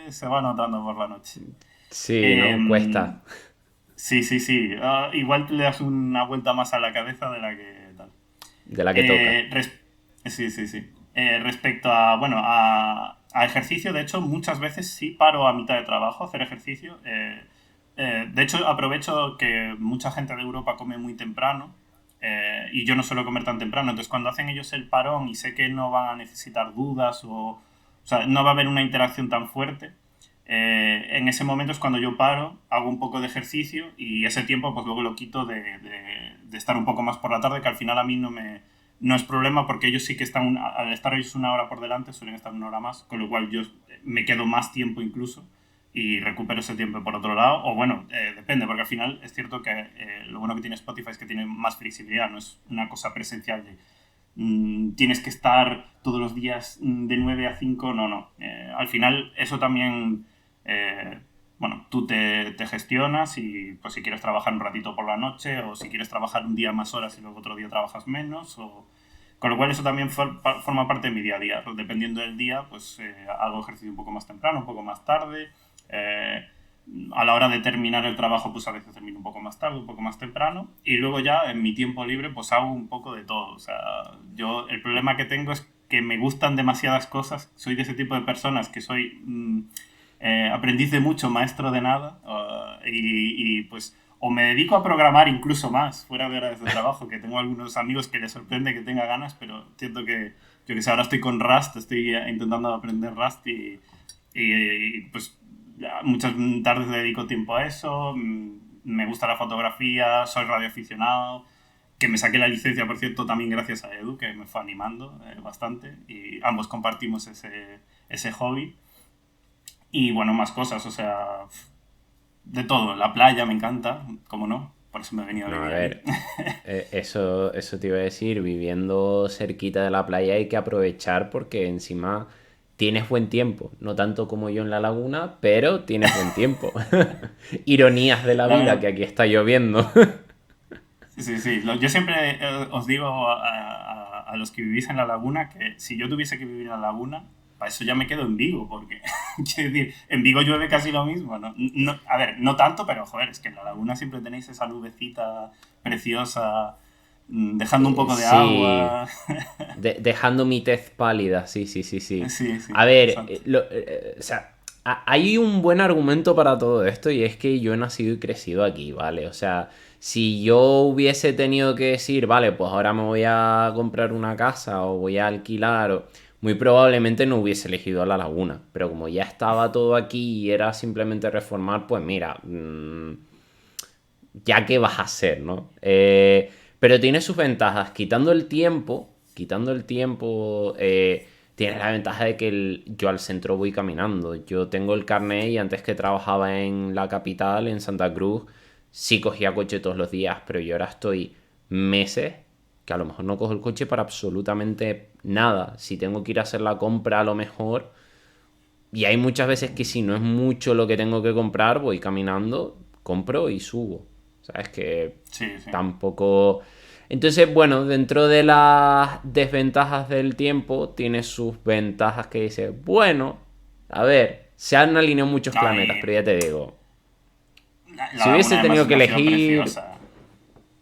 se va notando por la noche. Sí, ¿no? Em, Cuesta. sí, sí, sí. Igual le das una vuelta más a la cabeza de la que tal. De la que toca. Eh, res- sí, sí, sí. Respecto a, bueno, a ejercicio, de hecho, muchas veces sí paro a mitad de trabajo a hacer ejercicio. De hecho, aprovecho que mucha gente de Europa come muy temprano y yo no suelo comer tan temprano. Entonces, cuando hacen ellos el parón y sé que no van a necesitar dudas o sea, no va a haber una interacción tan fuerte, en ese momento es cuando yo paro, hago un poco de ejercicio y ese tiempo pues luego lo quito de estar un poco más por la tarde, que al final a mí no es problema porque ellos sí que están, al estar ellos una hora por delante, suelen estar una hora más, con lo cual yo me quedo más tiempo incluso y recupero ese tiempo por otro lado. O bueno, depende, porque al final es cierto que lo bueno que tiene Spotify es que tiene más flexibilidad, no es una cosa presencial de tienes que estar todos los días de 9 a 5 no, no. Al final eso también, eh, bueno, tú te gestionas y pues si quieres trabajar un ratito por la noche o si quieres trabajar un día más horas y luego otro día trabajas menos. Con lo cual eso también forma parte de mi día a día. Dependiendo del día, pues hago ejercicio un poco más temprano, un poco más tarde. Eh, a la hora de terminar el trabajo, pues a veces termino un poco más tarde, un poco más temprano. Y luego ya en mi tiempo libre, pues hago un poco de todo. O sea, yo el problema que tengo es que me gustan demasiadas cosas. Soy de ese tipo de personas que soy aprendiz de mucho, maestro de nada. Y pues o me dedico a programar incluso más fuera de horas de trabajo, que tengo algunos amigos que les sorprende que tenga ganas, pero siento que, yo que sé, ahora estoy con Rust, estoy intentando aprender Rust pues muchas tardes le dedico tiempo a eso, me gusta la fotografía, soy radioaficionado, que me saqué la licencia, por cierto, también gracias a Edu, que me fue animando bastante, y ambos compartimos ese hobby. Y bueno, más cosas, o sea, de todo. La playa me encanta, como no, por eso me he venido a No, a vivir aquí. ver, eso te iba a decir, viviendo cerquita de la playa hay que aprovechar porque encima tienes buen tiempo, no tanto como yo en la laguna, pero tienes buen tiempo. Ironías de la La vida que verdad, aquí está lloviendo. sí, sí, sí. Yo siempre os digo a los que vivís en la laguna que si yo tuviese que vivir en la laguna, para eso ya me quedo en Vigo, porque quiero decir, en Vigo llueve casi lo mismo, ¿no? A ver, no tanto, pero joder, es que en la laguna siempre tenéis esa nubecita preciosa, dejando un poco de Sí, agua. dejando mi tez pálida, sí, sí, sí, sí. Sí, sí, A ver, exacto. o sea, hay un buen argumento para todo esto y es que yo he nacido y crecido aquí, ¿vale? O sea, si yo hubiese tenido que decir, vale, pues ahora me voy a comprar una casa o voy a alquilar, muy probablemente no hubiese elegido La Laguna, pero como ya estaba todo aquí y era simplemente reformar, pues mira, ya qué vas a hacer, ¿no? Pero tiene sus ventajas. Quitando el tiempo, tienes la ventaja de que yo al centro voy caminando. Yo tengo el carnet y antes que trabajaba en la capital, en Santa Cruz, sí cogía coche todos los días, pero yo ahora estoy meses que a lo mejor no cojo el coche para absolutamente nada. Si tengo que ir a hacer la compra, a lo mejor. Y hay muchas veces que si no es mucho lo que tengo que comprar, voy caminando, compro y subo. ¿Sabes? Que Sí, sí. tampoco... Entonces, bueno, dentro de las desventajas del tiempo, tiene sus ventajas que dice, bueno, a ver, se han alineado muchos No, planetas, y pero ya te digo, la si laguna hubiese además tenido es que una ciudad elegir... preciosa.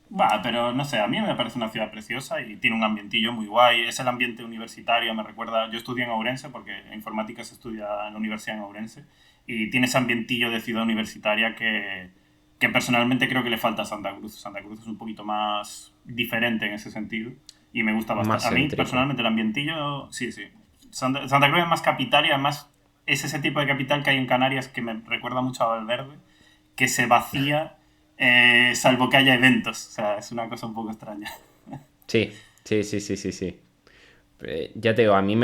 Va, pero no sé, a mí me parece una ciudad preciosa y tiene un ambientillo muy guay. Es el ambiente universitario, me recuerda. Yo estudié en Ourense porque informática se estudia en la universidad en Ourense y tiene ese ambientillo de ciudad universitaria que personalmente creo que le falta a Santa Cruz. Santa Cruz es un poquito más diferente en ese sentido y me gusta Más bastante. A mí céntrico. personalmente el ambientillo, sí, sí. Santa Cruz es más capital y además es ese tipo de capital que hay en Canarias que me recuerda mucho a Valverde, que se vacía salvo que haya eventos. O sea, es una cosa un poco extraña. Sí, sí, sí, sí, sí, sí. Ya te digo, a mí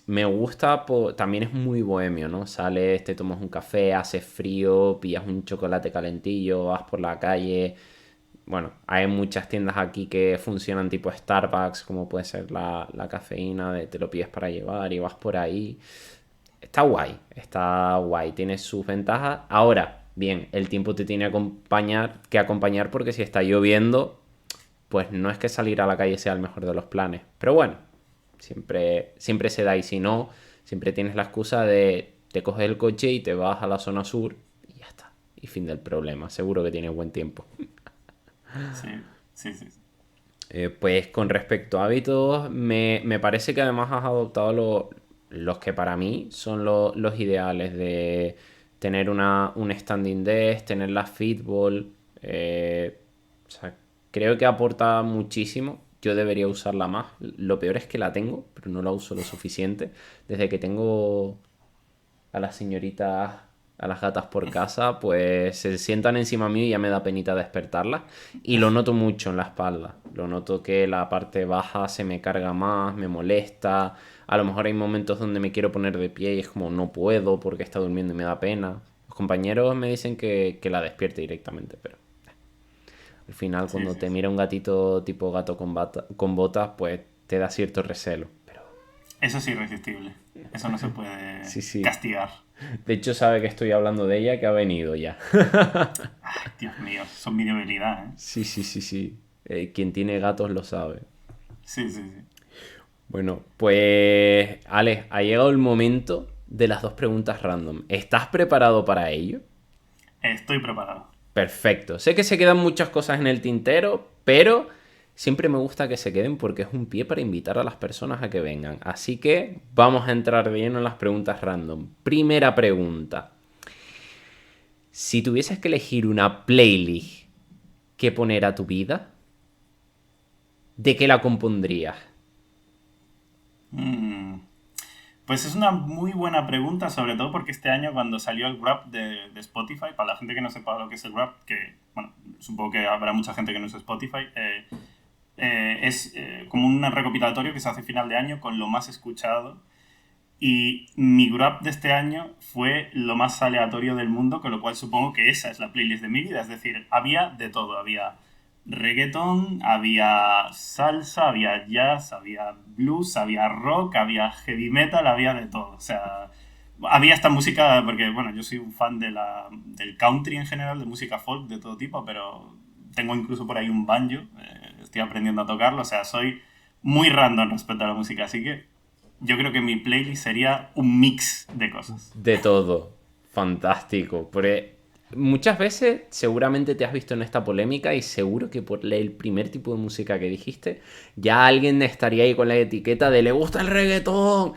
me gusta, también es muy bohemio, ¿no? Sales, te tomas un café, hace frío, pillas un chocolate calentillo, vas por la calle. Bueno, hay muchas tiendas aquí que funcionan tipo Starbucks, como puede ser la cafeína, te lo pides para llevar y vas por ahí. Está guay, tiene sus ventajas. Ahora, bien, el tiempo te tiene que acompañar porque si está lloviendo, pues no es que salir a la calle sea el mejor de los planes. Pero bueno, siempre se da y si no, siempre tienes la excusa de te coges el coche y te vas a la zona sur y ya está. Y fin del problema, seguro que tienes buen tiempo. Sí, sí, sí. Sí. Pues con respecto a hábitos, me parece que además has adoptado los que para mí son los ideales de tener un standing desk, tener la fitball. O sea, creo que aporta muchísimo. Yo debería usarla más. Lo peor es que la tengo, pero no la uso lo suficiente. Desde que tengo a las señoritas, a las gatas por casa, pues se sientan encima mío y ya me da penita despertarlas. Y lo noto mucho en la espalda. Lo noto que la parte baja se me carga más, me molesta. A lo mejor hay momentos donde me quiero poner de pie y es como no puedo porque está durmiendo y me da pena. Los compañeros me dicen que la despierte directamente, pero al final Sí, cuando sí, te sí. mira un gatito tipo gato con botas, pues te da cierto recelo. Pero Eso es irresistible. Eso no se sí, puede sí. castigar. De hecho sabe que estoy hablando de ella, que ha venido ya. Ay, Dios mío, son mi debilidad, ¿eh? Sí, sí, sí, sí. Quien tiene gatos lo sabe. Sí, sí, sí. Bueno, pues, Alex, ha llegado el momento de las dos preguntas random. ¿Estás preparado para ello? Estoy preparado. Perfecto. Sé que se quedan muchas cosas en el tintero, pero siempre me gusta que se queden porque es un pie para invitar a las personas a que vengan. Así que vamos a entrar de lleno en las preguntas random. Primera pregunta. Si tuvieses que elegir una playlist que poner a tu vida, ¿de qué la compondrías? Mm, Pues es una muy buena pregunta, sobre todo porque este año cuando salió el Wrap de Spotify, para la gente que no sepa lo que es el Wrap, que, bueno, supongo que habrá mucha gente que no usa Spotify, es como un recopilatorio que se hace a final de año con lo más escuchado. Y mi Wrap de este año fue lo más aleatorio del mundo, con lo cual supongo que esa es la playlist de mi vida. Es decir, había de todo. Había reggaeton, había salsa, había jazz, había blues, había rock, había heavy metal, había de todo. O sea, había esta música, porque bueno, yo soy un fan del country en general, de música folk de todo tipo, pero tengo incluso por ahí un banjo, estoy aprendiendo a tocarlo, o sea, soy muy random respecto a la música, así que yo creo que mi playlist sería un mix de cosas. De todo. Fantástico. Porque muchas veces seguramente te has visto en esta polémica y seguro que por el primer tipo de música que dijiste, ya alguien estaría ahí con la etiqueta de le gusta el reggaetón.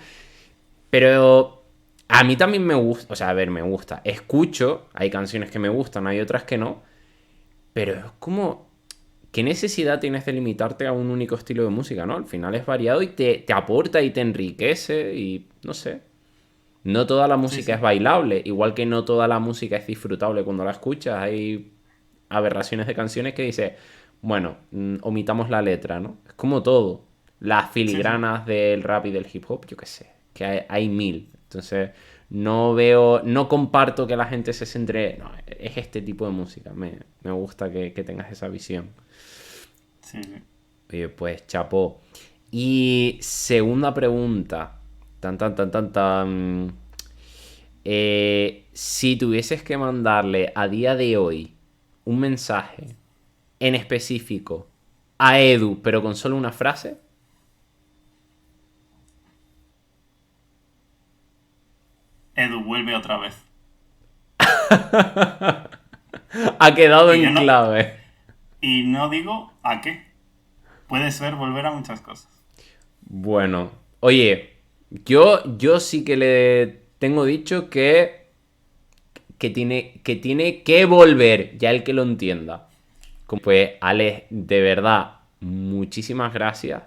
Pero a mí también me gusta, o sea, a ver, me gusta. Escucho, hay canciones que me gustan, hay otras que no, pero es como, ¿qué necesidad tienes de limitarte a un único estilo de música, no? Al final es variado y te aporta y te enriquece y no sé. No toda la Sí, música es sí. bailable, igual que no toda la música es disfrutable cuando la escuchas. Hay aberraciones de canciones que dices, bueno, omitamos la letra, ¿no? Es como todo. Las Sí, sí. filigranas del rap y del hip hop, yo qué sé, que hay mil. Entonces, no veo, no comparto que la gente se centre, no, es este tipo de música. Me gusta que tengas esa visión. Sí, sí. Oye, pues, chapó. Y segunda pregunta. Tan, tan, tan, tan, tan. Si tuvieses que mandarle a día de hoy un mensaje en específico a Edu, pero con solo una frase, Edu, vuelve otra vez. ha quedado Y yo en no, clave. y no digo a qué. Puede ser volver a muchas cosas. Bueno, oye, yo sí que le tengo dicho que tiene que volver, ya el que lo entienda. Pues, Alex, de verdad, muchísimas gracias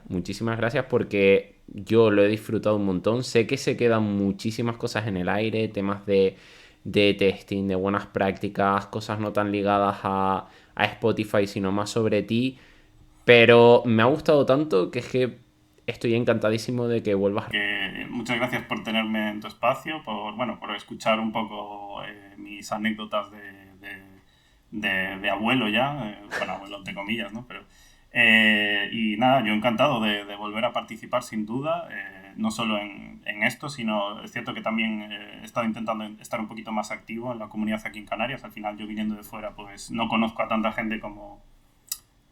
porque yo lo he disfrutado un montón. Sé que se quedan muchísimas cosas en el aire, temas de testing, de buenas prácticas, cosas no tan ligadas a Spotify, sino más sobre ti. Pero me ha gustado tanto que es que estoy encantadísimo de que vuelvas. Que muchas gracias por tenerme en tu espacio, por, bueno, por escuchar un poco mis anécdotas de abuelo ya, bueno, abuelo entre comillas, ¿no? Pero, y nada, yo encantado de volver a participar sin duda, no solo en esto, sino es cierto que también he estado intentando estar un poquito más activo en la comunidad aquí en Canarias. Al final yo viniendo de fuera pues no conozco a tanta gente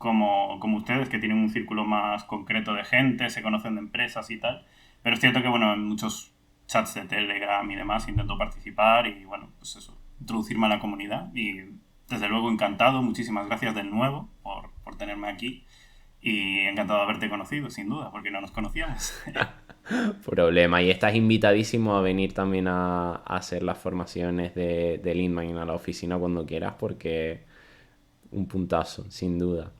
como ustedes, que tienen un círculo más concreto de gente, se conocen de empresas y tal. Pero es cierto que, bueno, en muchos chats de Telegram y demás intento participar y, bueno, pues eso, introducirme a la comunidad. Y desde luego encantado, muchísimas gracias de nuevo por tenerme aquí. Y encantado de haberte conocido, sin duda, porque no nos conocíamos. Problema. Y estás invitadísimo a venir también a hacer las formaciones de Leadmind a la oficina cuando quieras, porque un puntazo, sin duda.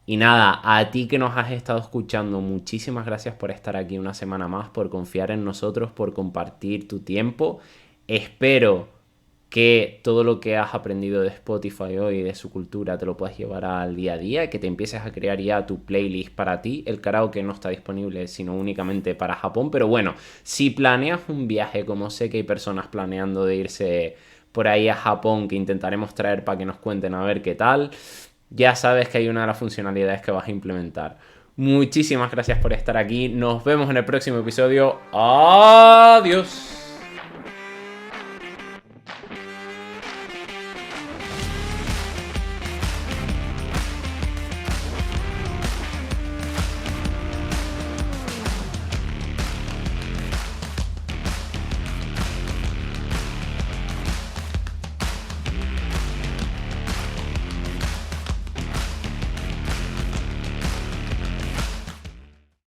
Y nada, a ti que nos has estado escuchando, muchísimas gracias por estar aquí una semana más, por confiar en nosotros, por compartir tu tiempo. Espero que todo lo que has aprendido de Spotify hoy, de su cultura, te lo puedas llevar al día a día, que te empieces a crear ya tu playlist para ti. El karaoke no está disponible sino únicamente para Japón, pero bueno, si planeas un viaje, como sé que hay personas planeando de irse por ahí a Japón, que intentaremos traer para que nos cuenten a ver qué tal, ya sabes que hay una de las funcionalidades que vas a implementar. Muchísimas gracias por estar aquí, nos vemos en el próximo episodio. Adiós.